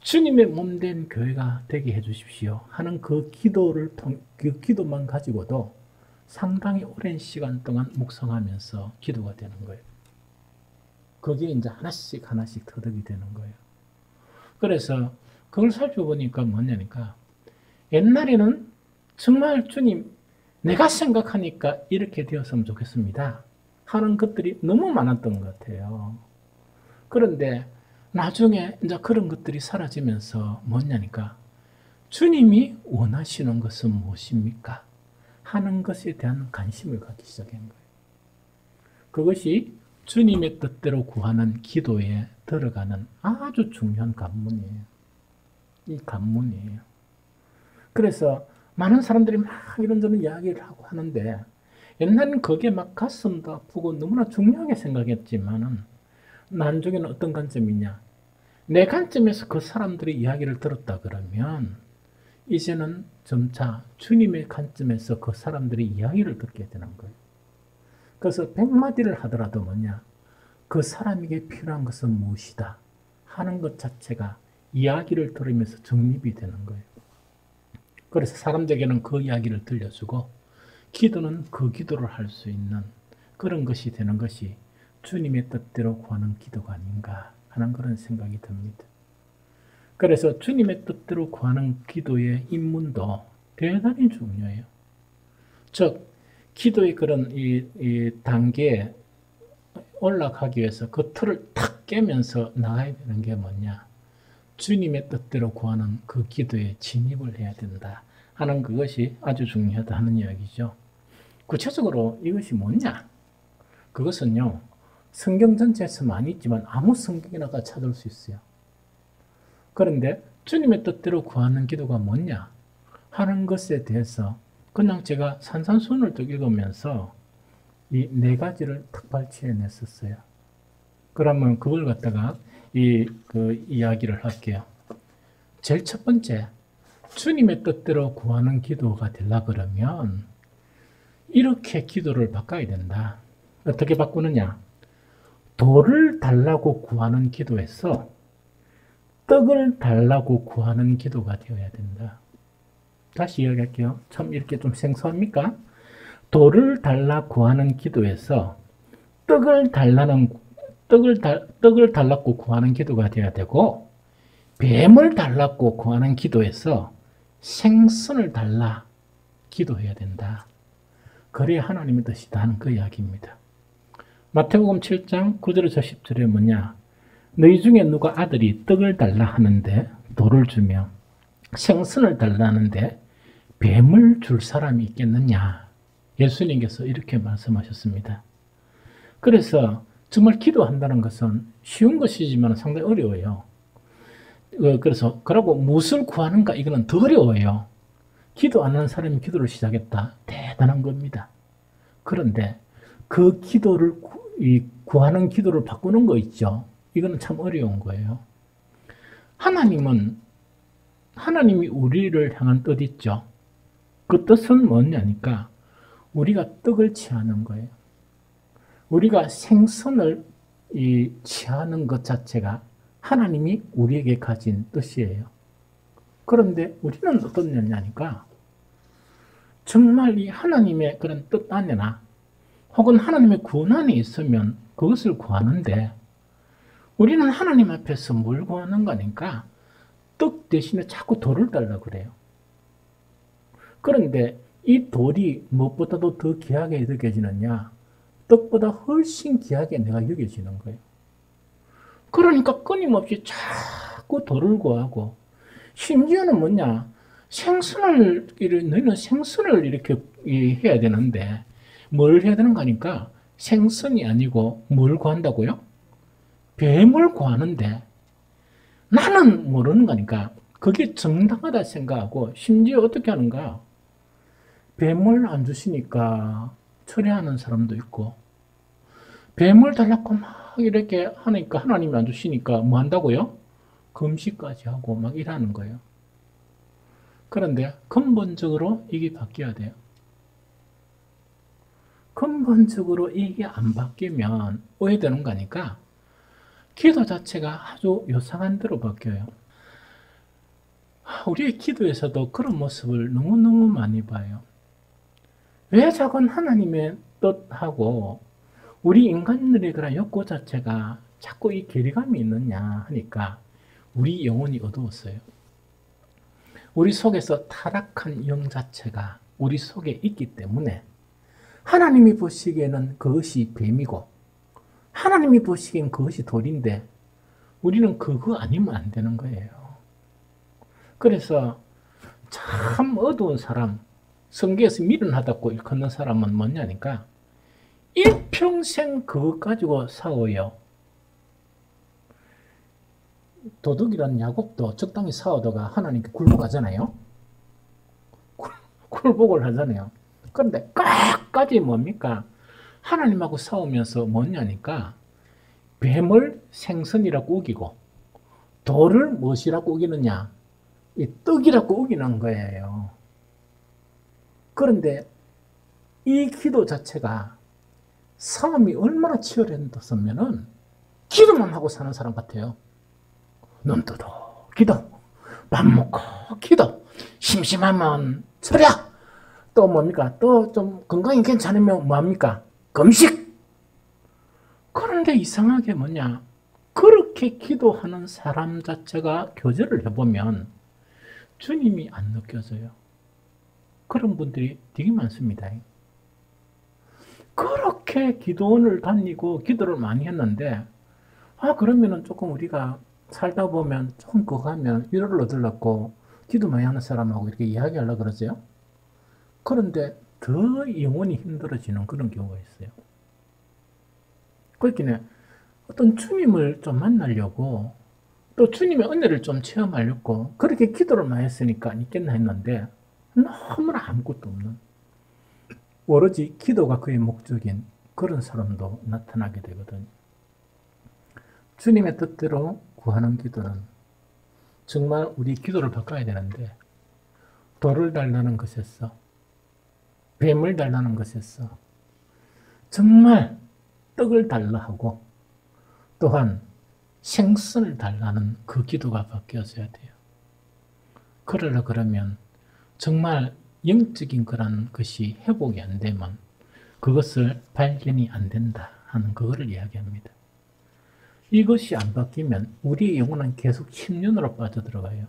주님의 몸된 교회가 되게 해주십시오 하는 그 기도만 가지고도 상당히 오랜 시간 동안 묵상하면서 기도가 되는 거예요. 그게 이제 하나씩 터득이 되는 거예요. 그래서 그걸 살펴보니까 뭐냐니까 옛날에는 정말 주님 내가 생각하니까 이렇게 되었으면 좋겠습니다 하는 것들이 너무 많았던 것 같아요. 그런데 나중에 이제 그런 것들이 사라지면서 뭐냐니까 주님이 원하시는 것은 무엇입니까? 하는 것에 대한 관심을 갖기 시작한 거예요. 그것이 주님의 뜻대로 구하는 기도에 들어가는 아주 중요한 관문이에요. 이 관문이에요. 그래서 많은 사람들이 막 이런저런 이야기를 하고 하는데 옛날에는 그게 막 가슴도 아프고 너무나 중요하게 생각했지만은 나중에는 어떤 관점이냐? 내 관점에서 그 사람들의 이야기를 들었다 그러면 이제는 점차 주님의 관점에서 그 사람들의 이야기를 듣게 되는 거예요. 그래서 100마디를 하더라도 뭐냐? 그 사람에게 필요한 것은 무엇이다 하는 것 자체가 이야기를 들으면서 정립이 되는 거예요. 그래서 사람들에게는 그 이야기를 들려주고 기도는 그 기도를 할 수 있는 그런 것이 되는 것이 주님의 뜻대로 구하는 기도가 아닌가 하는 그런 생각이 듭니다. 그래서 주님의 뜻대로 구하는 기도의 입문도 대단히 중요해요. 즉 기도의 그런 이 단계에 올라가기 위해서 그 틀을 탁 깨면서 나가야 되는 게 뭐냐? 주님의 뜻대로 구하는 그 기도에 진입을 해야 된다 하는 그것이 아주 중요하다 하는 이야기죠. 구체적으로 이것이 뭐냐? 그것은요, 성경 전체에서 많이 있지만 아무 성경이나가 찾을 수 있어요. 그런데 주님의 뜻대로 구하는 기도가 뭐냐 하는 것에 대해서 그냥 제가 산산순을 쭉 읽으면서 이 네 가지를 탁 발췌해냈었어요. 그러면 그걸 갖다가 그 이야기를 할게요. 제일 첫 번째, 주님의 뜻대로 구하는 기도가 되려 그러면 이렇게 기도를 바꿔야 된다. 어떻게 바꾸느냐? 돌을 달라고 구하는 기도에서 떡을 달라고 구하는 기도가 되어야 된다. 다시 이야기할게요. 참 이렇게 좀 생소합니까? 돌을 달라 구하는 기도에서 떡을 달라고 구하는 기도가 되어야 되고 뱀을 달라고 구하는 기도에서 생선을 달라 기도해야 된다. 그래야 하나님의 뜻이다 하는 그 이야기입니다. 마태복음 7장 9절에서 10절에 뭐냐? 너희 중에 누가 아들이 떡을 달라 하는데 돌을 주며 생선을 달라 하는데 뱀을 줄 사람이 있겠느냐? 예수님께서 이렇게 말씀하셨습니다. 그래서 정말 기도한다는 것은 쉬운 것이지만 상당히 어려워요. 그래서 그러고 무엇을 구하는가 이거는 더 어려워요. 기도 안 하는 사람이 기도를 시작했다. 대단한 겁니다. 그런데 그 기도를 구하는 기도를 바꾸는 거 있죠. 이거는 참 어려운 거예요. 하나님이 우리를 향한 뜻 있죠. 그 뜻은 뭐냐니까 우리가 떡을 취하는 거예요. 우리가 생선을 취하는 것 자체가 하나님이 우리에게 가진 뜻이에요. 그런데 우리는 어떻냐니까 정말 이 하나님의 그런 뜻 안에나 혹은 하나님의 권한에 있으면 그것을 구하는데 우리는 하나님 앞에서 뭘 구하는 거니까 떡 대신에 자꾸 돌을 달라고 그래요. 그런데 이 돌이 무엇보다도 더 귀하게 여겨지느냐? 떡보다 훨씬 귀하게 내가 여겨지는 거예요. 그러니까 끊임없이 자꾸 돌을 구하고 심지어는 뭐냐? 너희는 생선을 이렇게 해야 되는데 뭘 해야 되는 거니까 생선이 아니고 뭘 구한다고요? 뱀을 구하는데 나는 모르는 거니까 그게 정당하다 생각하고 심지어 어떻게 하는가? 뱀을 안 주시니까 철회하는 사람도 있고 뱀을 달라고 막 이렇게 하니까 하나님이 안 주시니까 뭐 한다고요? 금식까지 하고 막 일하는 거예요. 그런데 근본적으로 이게 바뀌어야 돼요. 근본적으로 이게 안 바뀌면 오해되는 거니까 기도 자체가 아주 요상한 대로 바뀌어요. 우리의 기도에서도 그런 모습을 너무너무 많이 봐요. 왜 작은 하나님의 뜻하고 우리 인간들의 그런 욕구 자체가 자꾸 이 괴리감이 있느냐 하니까 우리 영혼이 어두웠어요. 우리 속에서 타락한 영 자체가 우리 속에 있기 때문에 하나님이 보시기에는 그것이 뱀이고 하나님이 보시기엔 그것이 돌인데 우리는 그거 아니면 안 되는 거예요. 그래서 참 어두운 사람, 성경에서 미련하다고 일컫는 사람은 뭐냐니까 일평생 그것 가지고 싸워요. 도둑이라는 야곱도 적당히 싸우다가 하나님께 굴복하잖아요. 굴복을 하잖아요. 그런데 끝까지 뭡니까? 하나님하고 싸우면서 뭐냐니까 뱀을 생선이라고 우기고 돌을 무엇이라고 우기느냐? 이 떡이라고 우기는 거예요. 그런데 이 기도 자체가 싸움이 얼마나 치열했었으면은 기도만 하고 사는 사람 같아요. 눈 뜨고 기도, 밥 먹고 기도, 심심하면 철야, 또 뭡니까? 또 좀 건강이 괜찮으면 뭐합니까? 금식. 그런데 이상하게 뭐냐? 그렇게 기도하는 사람 자체가 교제를 해보면 주님이 안 느껴져요. 그런 분들이 되게 많습니다. 그렇게 기도원을 다니고 기도를 많이 했는데 그러면은 조금 우리가 살다 보면 조금 그거 하면 위로를 얻으려고 기도 많이 하는 사람하고 이렇게 이야기하려고 그러세요. 그런데 더 영혼이 힘들어지는 그런 경우가 있어요. 그렇기는 어떤 주님을 좀 만나려고 또 주님의 은혜를 좀 체험하려고 그렇게 기도를 많이 했으니까 있겠나 했는데 너무나 아무것도 없는 오로지 기도가 그의 목적인 그런 사람도 나타나게 되거든요. 주님의 뜻대로 구하는 기도는 정말 우리 기도를 바꿔야 되는데 돌을 달라는 것에서 뱀을 달라는 것에서 정말 떡을 달라 하고 또한 생선을 달라는 그 기도가 바뀌어져야 돼요. 그러면 정말 영적인 그런 것이 회복이 안 되면 그것을 발견이 안 된다 하는 그거를 이야기합니다. 이것이 안 바뀌면 우리의 영혼은 계속 침륜으로 빠져들어가요.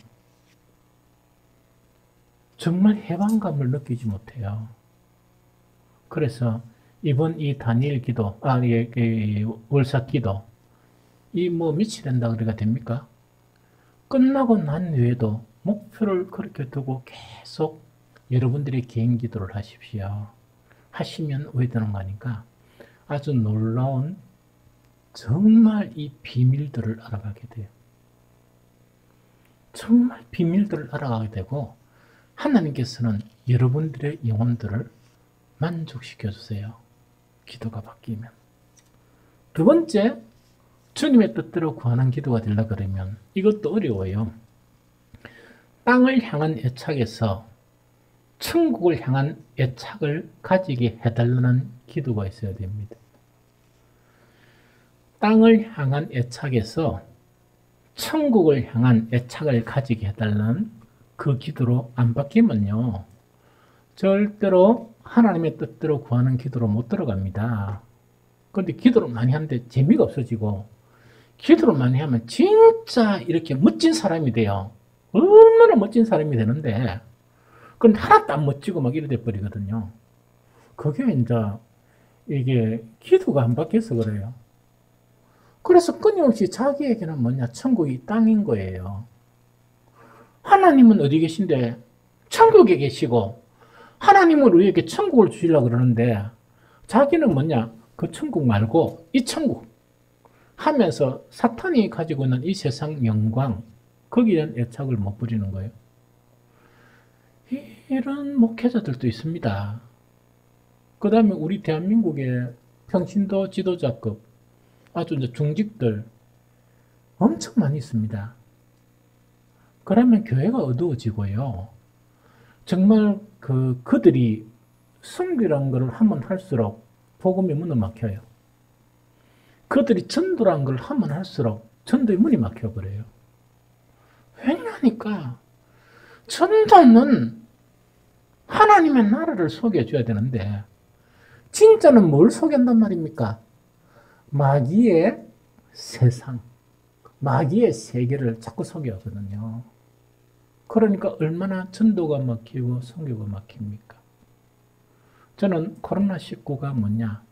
정말 해방감을 느끼지 못해요. 그래서 이번 이 단일 기도, 월삭 기도, 이 뭐 며칠 된다 그래가 됩니까? 끝나고 난 후에도 목표를 그렇게 두고 계속 여러분들이 개인 기도를 하십시오. 하시면 왜 되는 거 아닌가? 아주 놀라운 정말 이 비밀들을 알아가게 돼요. 정말 비밀들을 알아가게 되고 하나님께서는 여러분들의 영혼들을 만족시켜 주세요. 기도가 바뀌면. 두 번째, 주님의 뜻대로 구하는 기도가 되려 그러면 이것도 어려워요. 땅을 향한 애착에서 천국을 향한 애착을 가지게 해달라는 기도가 있어야 됩니다. 땅을 향한 애착에서 천국을 향한 애착을 가지게 해달라는 그 기도로 안 바뀌면요, 절대로 하나님의 뜻대로 구하는 기도로 못 들어갑니다. 그런데 기도를 많이 하는데 재미가 없어지고, 기도를 많이 하면 진짜 이렇게 멋진 사람이 돼요. 얼마나 멋진 사람이 되는데, 그런데 하나도 안 멋지고 막 이래 돼 버리거든요. 그게 이제 이게 기도가 안 바뀌어서 그래요. 그래서 끊임없이 자기에게는 뭐냐, 천국이 땅인 거예요. 하나님은 어디 계신데 천국에 계시고 하나님은 우리에게 천국을 주시려고 그러는데 자기는 뭐냐, 그 천국 말고 이 천국 하면서 사탄이 가지고 있는 이 세상 영광, 거기에 애착을 못 부리는 거예요. 이런 목회자들도 있습니다. 그 다음에 우리 대한민국의 평신도 지도자급 아주 이제 중직들 엄청 많이 있습니다. 그러면 교회가 어두워지고요. 정말 그들이 섬기라는 것을 하면 할수록 복음의 문은 막혀요. 그들이 전도라는 걸 하면 할수록 전도의 문이 막혀버려요. 왜냐니까 전도는 하나님의 나라를 소개해줘야 되는데 진짜는 뭘 소개한단 말입니까? 마귀의 세상, 마귀의 세계를 자꾸 소개하거든요. 그러니까 얼마나 전도가 막히고 선교가 막힙니까? 저는 코로나19가 뭐냐,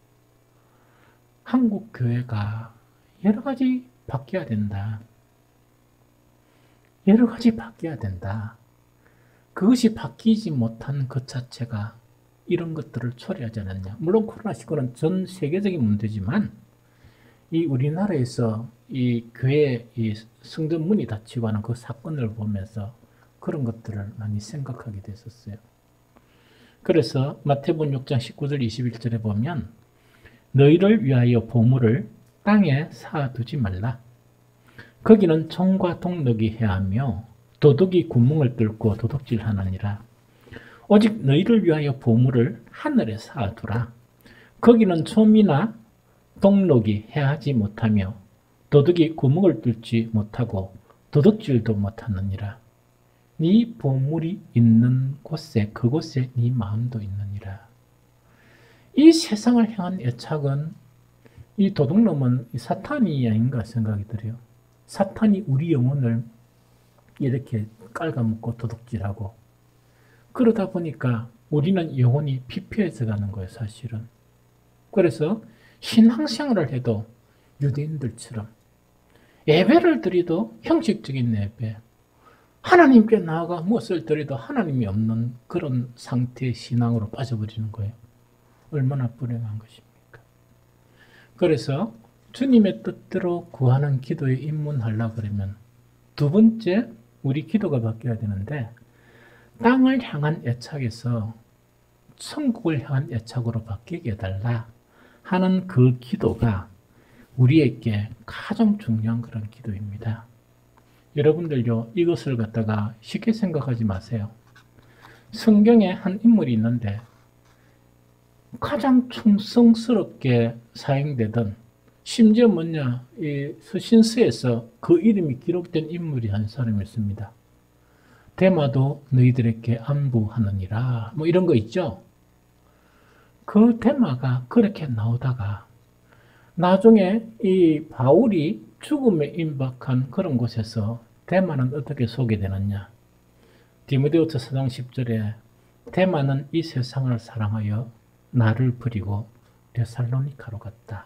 한국 교회가 여러 가지 바뀌어야 된다. 여러 가지 바뀌어야 된다. 그것이 바뀌지 못한 것 자체가 이런 것들을 초래하지 않았냐. 물론 코로나19는 전 세계적인 문제지만 이 우리나라에서 이 교회 이 성전 문이 닫히고 하는 그 사건을 보면서 그런 것들을 많이 생각하게 됐었어요. 그래서 마태복음 6장 19절 21절에 보면 너희를 위하여 보물을 땅에 쌓아두지 말라. 거기는 총과 동력이 해하며 도둑이 구멍을 뚫고 도둑질하느니라. 오직 너희를 위하여 보물을 하늘에 쌓아두라. 거기는 솜이나 동록이 해하지 못하며 도둑이 구멍을 뚫지 못하고 도둑질도 못하느니라. 네 보물이 있는 곳에 그곳에 네 마음도 있느니라. 이 세상을 향한 애착은 이 도둑놈은 사탄이 아닌가 생각이 들어요. 사탄이 우리 영혼을 이렇게 깔아먹고 도둑질하고 그러다 보니까 우리는 영혼이 피폐해져 가는 거예요, 사실은. 그래서 신앙생활을 해도 유대인들처럼 예배를 드리도 형식적인 예배, 하나님께 나아가 무엇을 드리도 하나님이 없는 그런 상태의 신앙으로 빠져버리는 거예요. 얼마나 불행한 것입니까? 그래서 주님의 뜻대로 구하는 기도에 입문하려고 그러면 두 번째, 우리 기도가 바뀌어야 되는데 땅을 향한 애착에서 천국을 향한 애착으로 바뀌게 해달라 하는 그 기도가 우리에게 가장 중요한 그런 기도입니다. 여러분들요, 이것을 갖다가 쉽게 생각하지 마세요. 성경에 한 인물이 있는데 가장 충성스럽게 사용되던, 심지어 뭐냐, 이 서신서에서 그 이름이 기록된 인물이 한 사람이 있습니다. 데마도 너희들에게 안부하느니라, 뭐 이런 거 있죠. 그 데마가 그렇게 나오다가 나중에 이 바울이 죽음에 임박한 그런 곳에서 데마는 어떻게 소개되느냐. 디모데후서 4장 10절에 데마는 이 세상을 사랑하여 나를 버리고 데살로니카로 갔다.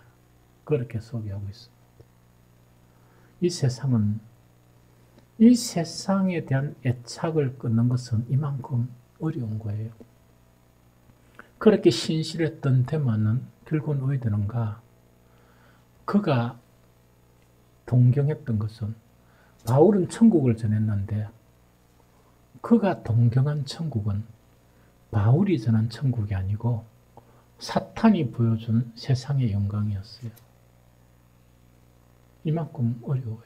그렇게 소개하고 있습니다. 이 세상에 대한 애착을 끊는 것은 이만큼 어려운 거예요. 그렇게 신실했던 데마는 결국은 왜 되는가? 그가 동경했던 것은 바울은 천국을 전했는데 그가 동경한 천국은 바울이 전한 천국이 아니고 사탄이 보여준 세상의 영광이었어요. 이만큼 어려워요.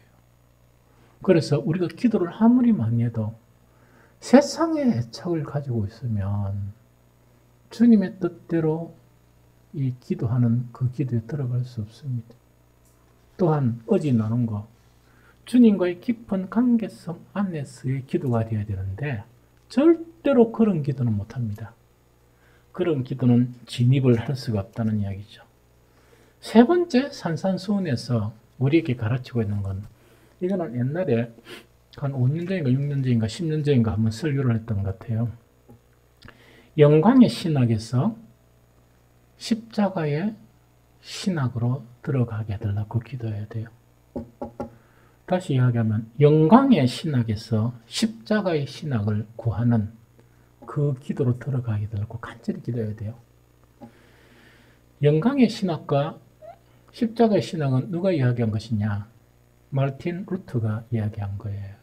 그래서 우리가 기도를 아무리 많이 해도 세상의 애착을 가지고 있으면 주님의 뜻대로 이 기도하는 그 기도에 들어갈 수 없습니다. 또한 어제 나눈 거 주님과의 깊은 관계성 안에서의 기도가 되어야 되는데 절대로 그런 기도는 못합니다. 그런 기도는 진입을 할 수가 없다는 이야기죠. 세 번째 산산수훈에서 우리에게 가르치고 있는 건 이거는 옛날에 한 5년 전인가 6년 전인가 10년 전인가 한번 설교를 했던 것 같아요. 영광의 신학에서 십자가의 신학으로 들어가게 해달라고 기도해야 돼요. 다시 이야기하면 영광의 신학에서 십자가의 신학을 구하는 그 기도로 들어가게 해달라고 간절히 기도해야 돼요. 영광의 신학과 십자가의 신학은 누가 이야기한 것이냐? 마르틴 루터가 이야기한 거예요.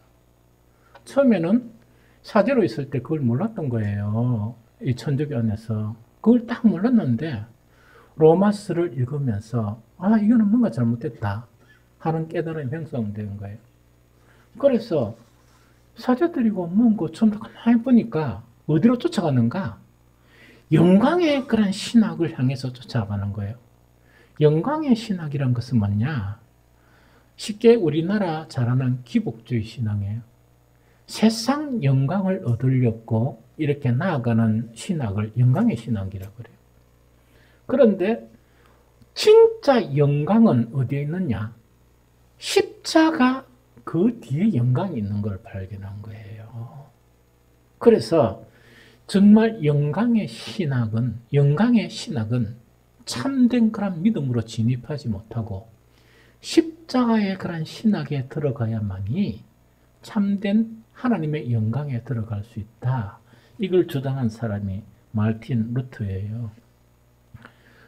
처음에는 사제로 있을 때 그걸 몰랐던 거예요. 이 천주교 안에서. 그걸 딱 몰랐는데 로마서를 읽으면서 이거는 뭔가 잘못됐다 하는 깨달음이 형성된 거예요. 그래서 사제들이고 뭔고 좀 가만히 보니까 어디로 쫓아가는가? 영광의 그런 신학을 향해서 쫓아가는 거예요. 영광의 신학이란 것은 뭐냐? 쉽게 우리나라 잘 아는 기복주의 신앙이에요. 세상 영광을 얻으려고 이렇게 나아가는 신학을 영광의 신학이라고 그래요. 그런데 진짜 영광은 어디에 있느냐? 십자가 그 뒤에 영광이 있는 걸 발견한 거예요. 그래서 정말 영광의 신학은 참된 그런 믿음으로 진입하지 못하고 십자가의 그런 신학에 들어가야만이 참된 하나님의 영광에 들어갈 수 있다. 이걸 주장한 사람이 마르틴 루터예요.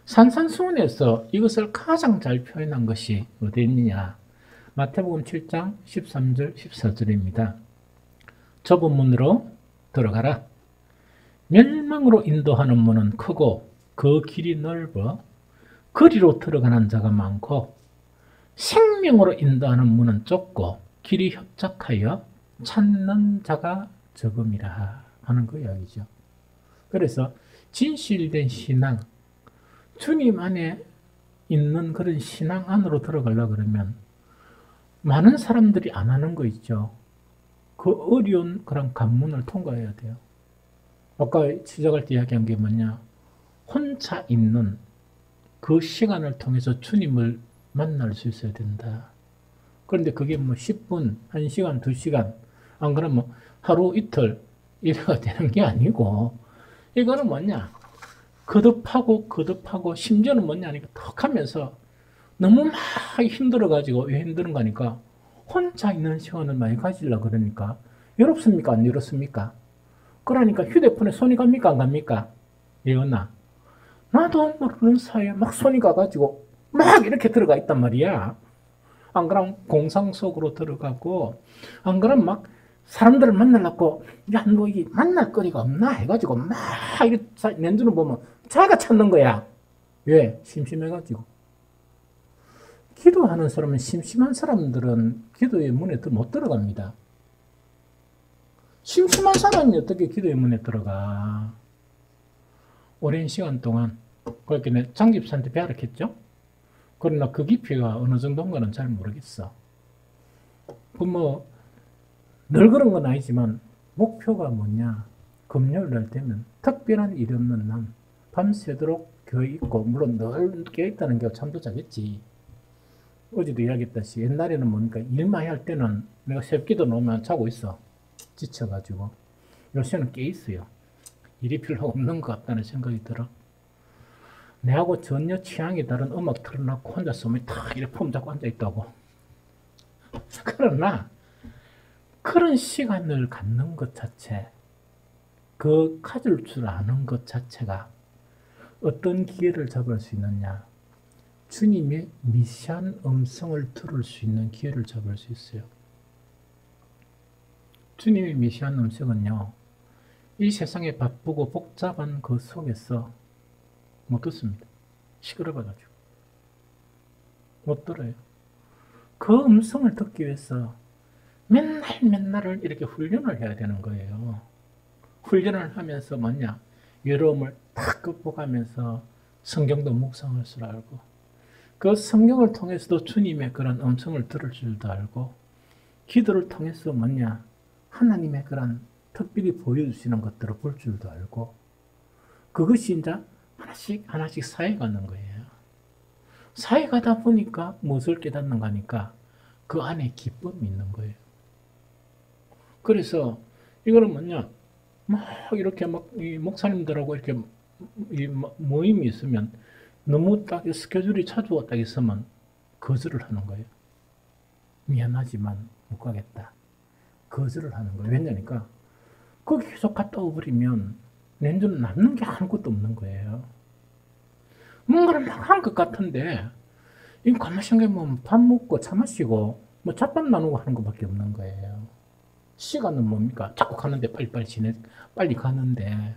산산수훈에서 이것을 가장 잘 표현한 것이 어디 있느냐? 마태복음 7장 13절 14절입니다. 좁은 문으로 들어가라. 멸망으로 인도하는 문은 크고 그 길이 넓어 그리로 들어가는 자가 많고 생명으로 인도하는 문은 좁고 길이 협착하여 찾는 자가 적음이라 하는 그 이야기죠. 그래서 진실된 신앙, 주님 안에 있는 그런 신앙 안으로 들어가려고 그러면 많은 사람들이 안 하는 거 있죠. 그 어려운 그런 관문을 통과해야 돼요. 아까 시작할 때 이야기한 게 뭐냐? 혼자 있는 그 시간을 통해서 주님을 만날 수 있어야 된다. 그런데 그게 뭐 10분, 1시간, 2시간, 안 그러면 하루 이틀 이래가 되는 게 아니고, 이거는 뭐냐? 거듭하고 심지어는 뭐냐니까 턱 하면서 너무 막 힘들어가지고 왜 힘든 거니까 혼자 있는 시간을 많이 가지려고 그러니까 외롭습니까? 안 외롭습니까? 그러니까 휴대폰에 손이 갑니까? 안 갑니까? 예언아. 나도 모르는 사이에 막 손이 가가지고 막 이렇게 들어가 있단 말이야. 안 그러면 공상 속으로 들어가고, 안 그러면 막 사람들을 만나려고, 야, 너 이 만날 거리가 없나? 해가지고 막 이렇게 렌즈를 보면 자기가 찾는 거야. 왜? 심심해가지고. 기도하는 사람은 심심한 사람들은 기도의 문에 못 들어갑니다. 심심한 사람이 어떻게 기도의 문에 들어가? 오랜 시간 동안 그렇게 장 집사한테 배웠겠죠? 그러나 그 깊이가 어느 정도인가는 잘 모르겠어. 늘 그런 건 아니지만 목표가 뭐냐? 금요일 날 되면 특별한 일이 없는 날 밤새도록 교회 있고, 물론 늘 깨어있다는 게 잠도 자겠지. 어제도 이야기했다시 옛날에는 뭡니까? 일 많이 할 때는 내가 새벽기도 놓으면 자고 있어. 지쳐가지고. 요새는 깨 있어요. 일이 별로 없는 것 같다는 생각이 들어. 내하고 전혀 취향이 다른 음악 틀어놓고 혼자서 탁 이렇게 폼 잡고 앉아있다고. 그러나 그런 시간을 갖는 것 자체, 그 가질 줄 아는 것 자체가 어떤 기회를 잡을 수 있느냐. 주님의 미시한 음성을 들을 수 있는 기회를 잡을 수 있어요. 주님의 미시한 음성은요, 이 세상에 바쁘고 복잡한 그 속에서 못 듣습니다. 시끄러워가지고. 못 들어요. 그 음성을 듣기 위해서 맨날을 이렇게 훈련을 해야 되는 거예요. 훈련을 하면서 뭐냐? 외로움을 탁 극복하면서 성경도 묵상할 줄 알고, 그 성경을 통해서도 주님의 그런 음성을 들을 줄도 알고, 기도를 통해서 뭐냐? 하나님의 그런 특별히 보여주시는 것들을 볼 줄도 알고, 그것이 이제 하나씩 쌓여가는 거예요. 쌓여가다 보니까 무엇을 깨닫는가 하니까 그 안에 기쁨이 있는 거예요. 그래서 이거는 뭐냐? 막 이렇게 이 목사님들하고 이렇게 모임이 있으면 너무 딱 스케줄이 차주어 딱 있으면 거절을 하는 거예요. 미안하지만 못 가겠다. 거절을 하는 거예요. 왜냐니까 거기 계속 갔다 오버리면 내년은 남는 게 아무것도 없는 거예요. 뭔가를 막 한 것 같은데 이 가만히 생각해보면 밥 먹고 차 마시고 뭐 찻밥 나누고 하는 것밖에 없는 거예요. 시간은 뭡니까? 자꾸 가는데 빨리 가는데.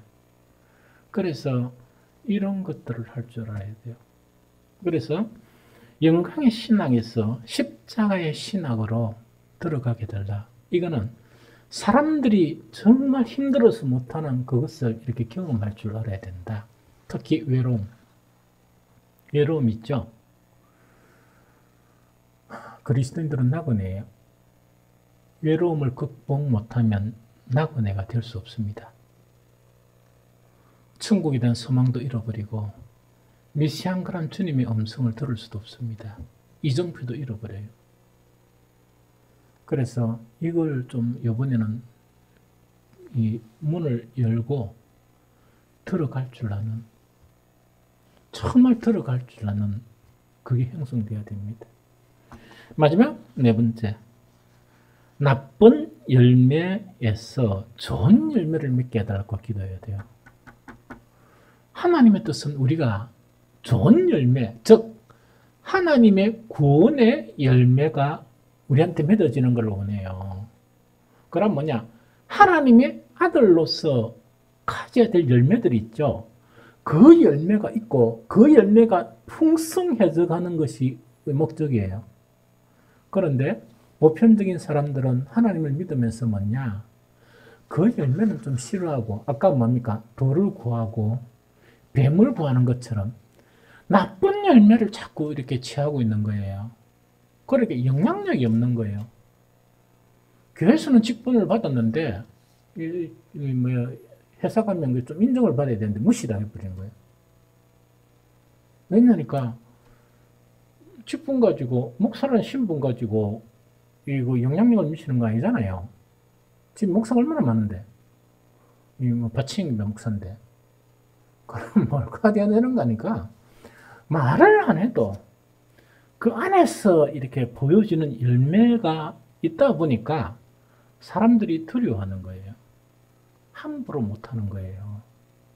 그래서 이런 것들을 할 줄 알아야 돼요. 그래서 영광의 신앙에서 십자가의 신학으로 들어가게 되라. 이거는 사람들이 정말 힘들어서 못하는 그것을 이렇게 경험할 줄 알아야 된다. 특히 외로움. 외로움 있죠? 그리스도인들은 나그네예요. 외로움을 극복 못하면 나그네가 될 수 없습니다. 천국에 대한 소망도 잃어버리고 미시한 그런 주님의 음성을 들을 수도 없습니다. 이정표도 잃어버려요. 그래서 이걸 좀 이번에는 이 문을 열고 들어갈 줄 아는, 정말 들어갈 줄 아는 그게 형성되어야 됩니다. 마지막 네 번째, 나쁜 열매에서 좋은 열매를 맺게 해달라고 기도해야 돼요. 하나님의 뜻은 우리가 좋은 열매, 즉 하나님의 구원의 열매가 우리한테 맺어지는 걸 원해요. 그럼 뭐냐? 하나님의 아들로서 가져야 될 열매들이 있죠. 그 열매가 있고 그 열매가 풍성해져 가는 것이 목적이에요. 그런데 보편적인 사람들은 하나님을 믿으면서 뭐냐? 그 열매는 좀 싫어하고, 아까 뭡니까? 돌을 구하고 뱀을 구하는 것처럼 나쁜 열매를 자꾸 이렇게 취하고 있는 거예요. 그렇게 영향력이 없는 거예요. 교회에서는 직분을 받았는데 회사 가면 좀 인정을 받아야 되는데 무시당해 버리는 거예요. 왜냐니까 직분 가지고 목사라는 신분 가지고 이거 영향력을 미치는 거 아니잖아요. 지금 목사가 얼마나 많은데, 바치행입니다 목사인데. 그럼 뭘까 돼야 되는 거니까 말을 안 해도 그 안에서 이렇게 보여지는 열매가 있다 보니까 사람들이 두려워하는 거예요. 함부로 못하는 거예요.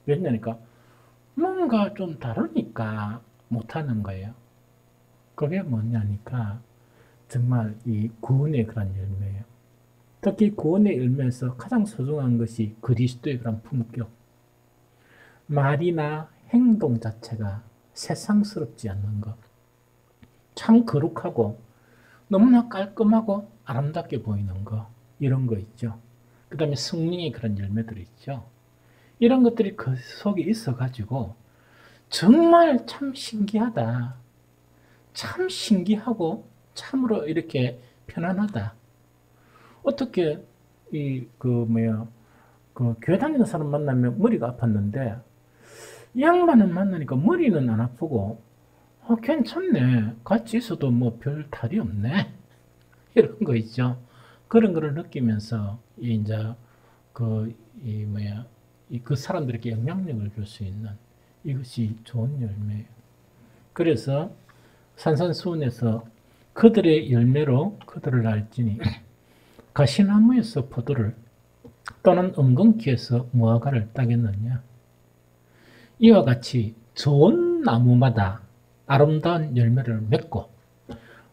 왜냐니까 뭔가 좀 다르니까 못하는 거예요. 그게 뭐냐니까 정말 이 구원의 그런 열매예요. 특히 구원의 열매에서 가장 소중한 것이 그리스도의 그런 품격. 말이나 행동 자체가 세상스럽지 않는 것. 참 거룩하고 너무나 깔끔하고 아름답게 보이는 거. 이런 거 있죠. 그 다음에 성령의 그런 열매들이 있죠. 이런 것들이 그 속에 있어가지고 정말 참 신기하다. 참 신기하고 참으로 이렇게 편안하다. 어떻게 교회 다니는 사람 만나면 머리가 아팠는데 이 양반은 만나니까 머리는 안 아프고 괜찮네. 같이 있어도 뭐 별 탈이 없네. 이런 거 있죠. 그런 거를 느끼면서 그 사람들에게 영향력을 줄 수 있는 이것이 좋은 열매예요. 그래서 산산수훈에서 그들의 열매로 그들을 알지니 가시나무에서 포도를 또는 은근키에서 무화과를 따겠느냐. 이와 같이 좋은 나무마다 아름다운 열매를 맺고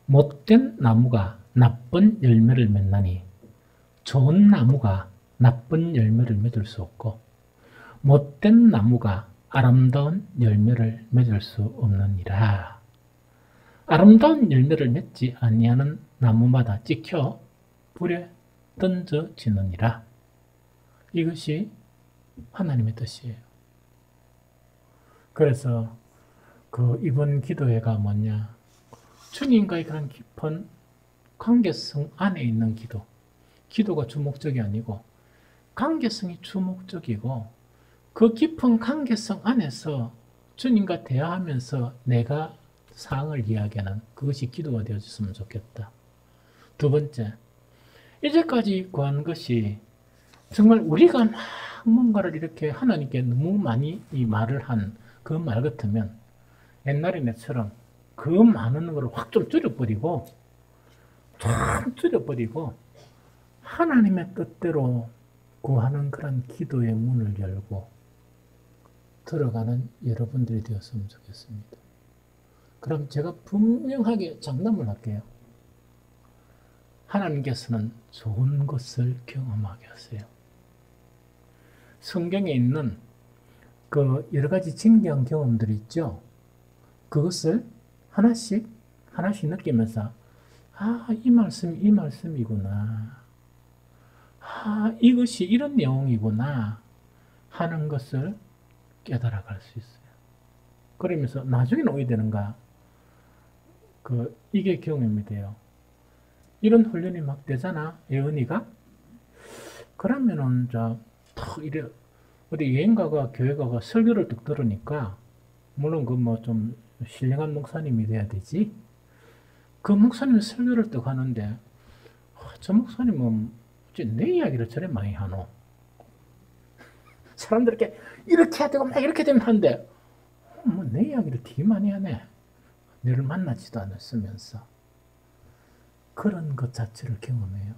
못된 나무가 나쁜 열매를 맺나니 좋은 나무가 나쁜 열매를 맺을 수 없고 못된 나무가 아름다운 열매를 맺을 수 없느니라. 아름다운 열매를 맺지 아니하는 나무마다 찍혀 불에 던져지느니라. 이것이 하나님의 뜻이에요. 그래서 이번 기도회가 뭐냐? 주님과의 그런 깊은 관계성 안에 있는 기도. 기도가 주목적이 아니고 관계성이 주목적이고 그 깊은 관계성 안에서 주님과 대화하면서 내가 사항을 이야기하는 그것이 기도가 되어졌으면 좋겠다. 두 번째, 이제까지 구한 것이 정말 우리가 막 뭔가를 이렇게 하나님께 너무 많이 이 말을 한 그 말 같으면 옛날에 내처럼 그 많은 걸 확 좀 줄여버리고 하나님의 뜻대로 구하는 그런 기도의 문을 열고 들어가는 여러분들이 되었으면 좋겠습니다. 그럼 제가 분명하게 장담을 할게요. 하나님께서는 좋은 것을 경험하게 하세요. 성경에 있는 그 여러 가지 신기한 경험들이 있죠. 그것을 하나씩 느끼면서 이 말씀이 이 말씀이구나. 이것이 이런 내용이구나 하는 것을 깨달아갈 수 있어요. 그러면서 나중에는 오게 되는가? 이게 경험이 돼요. 이런 훈련이 막 되잖아, 예언이가. 그러면은 이래 어디 여행 가가 교회 가가 설교를 딱 들으니까 물론 좀 신령한 목사님이 돼야 되지. 그 목사님 설교를 딱 하는데 저 목사님은 내 이야기를 저래 많이 하노. 사람들 이렇게 해야 되고 막 이렇게 되면 하는데 내 이야기를 되게 많이 하네. 너를 만나지도 않았으면서 그런 것 자체를 경험해요.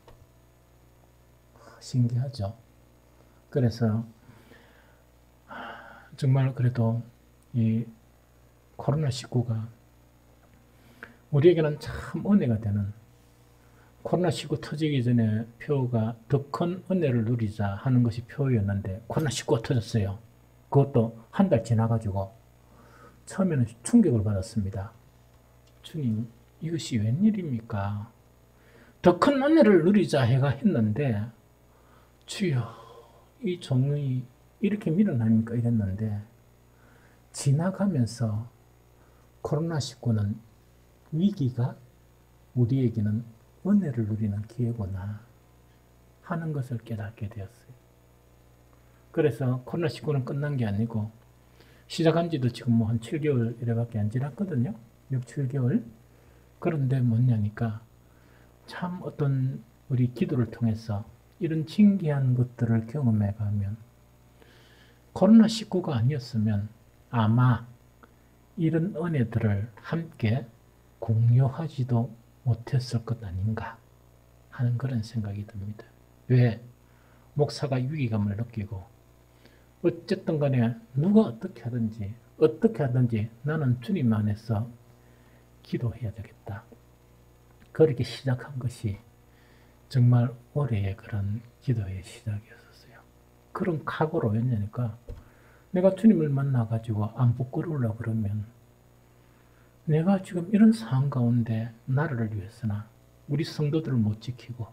신기하죠. 그래서 정말 그래도 이 코로나19가 우리에게는 참 은혜가 되는, 코로나19 터지기 전에 표가 더 큰 은혜를 누리자 하는 것이 표였는데 코로나19가 터졌어요. 그것도 한 달 지나가지고 처음에는 충격을 받았습니다. 주님, 이것이 웬일입니까? 더 큰 은혜를 누리자 해가 했는데 주여, 이 종이 이렇게 밀어나니까 이랬는데 지나가면서 코로나19는 위기가 우리에게는 은혜를 누리는 기회구나 하는 것을 깨닫게 되었어요. 그래서 코로나19는 끝난 게 아니고 시작한 지도 지금 한 7개월 이래밖에 안 지났거든요. 6, 7개월. 그런데 뭐냐니까 참 어떤 우리 기도를 통해서 이런 신기한 것들을 경험해 가면 코로나19가 아니었으면 아마 이런 은혜들을 함께 공유하지도 못했을 것 아닌가 하는 그런 생각이 듭니다. 왜? 목사가 위기감을 느끼고 어쨌든 간에 누가 어떻게 하든지 나는 주님 안에서 기도해야 되겠다. 그렇게 시작한 것이 정말 올해의 그런 기도의 시작이었어요. 그런 각오로 했냐니까 내가 주님을 만나가지고 안 부끄러우려고 그러면 내가 지금 이런 상황 가운데 나라를 위해서나 우리 성도들을 못 지키고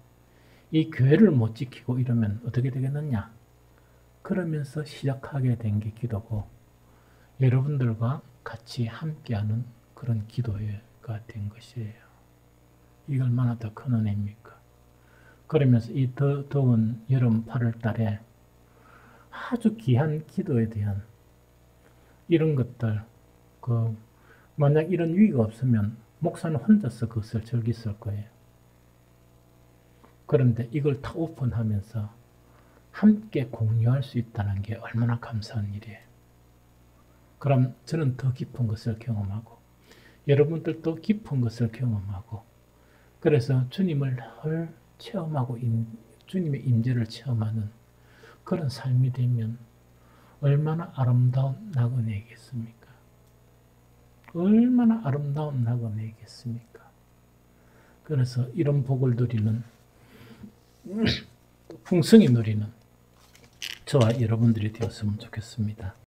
이 교회를 못 지키고 이러면 어떻게 되겠느냐. 그러면서 시작하게 된 게 기도고 여러분들과 같이 함께하는 그런 기도회가 된 것이에요. 이게 얼마나 더 큰 은혜입니까? 그러면서 이 더운 여름 8월 달에 아주 귀한 기도에 대한 이런 것들, 만약 이런 위기가 없으면 목사는 혼자서 그것을 즐겼을 거예요. 그런데 이걸 다 오픈하면서 함께 공유할 수 있다는 게 얼마나 감사한 일이에요. 그럼 저는 더 깊은 것을 경험하고 여러분들도 깊은 것을 경험하고 그래서 주님을 늘 체험하고 주님의 임재를 체험하는 그런 삶이 되면 얼마나 아름다운 나그네이겠습니까? 얼마나 아름다운 나그네이겠습니까? 그래서 이런 복을 누리는 풍성히 누리는 저와 여러분들이 되었으면 좋겠습니다.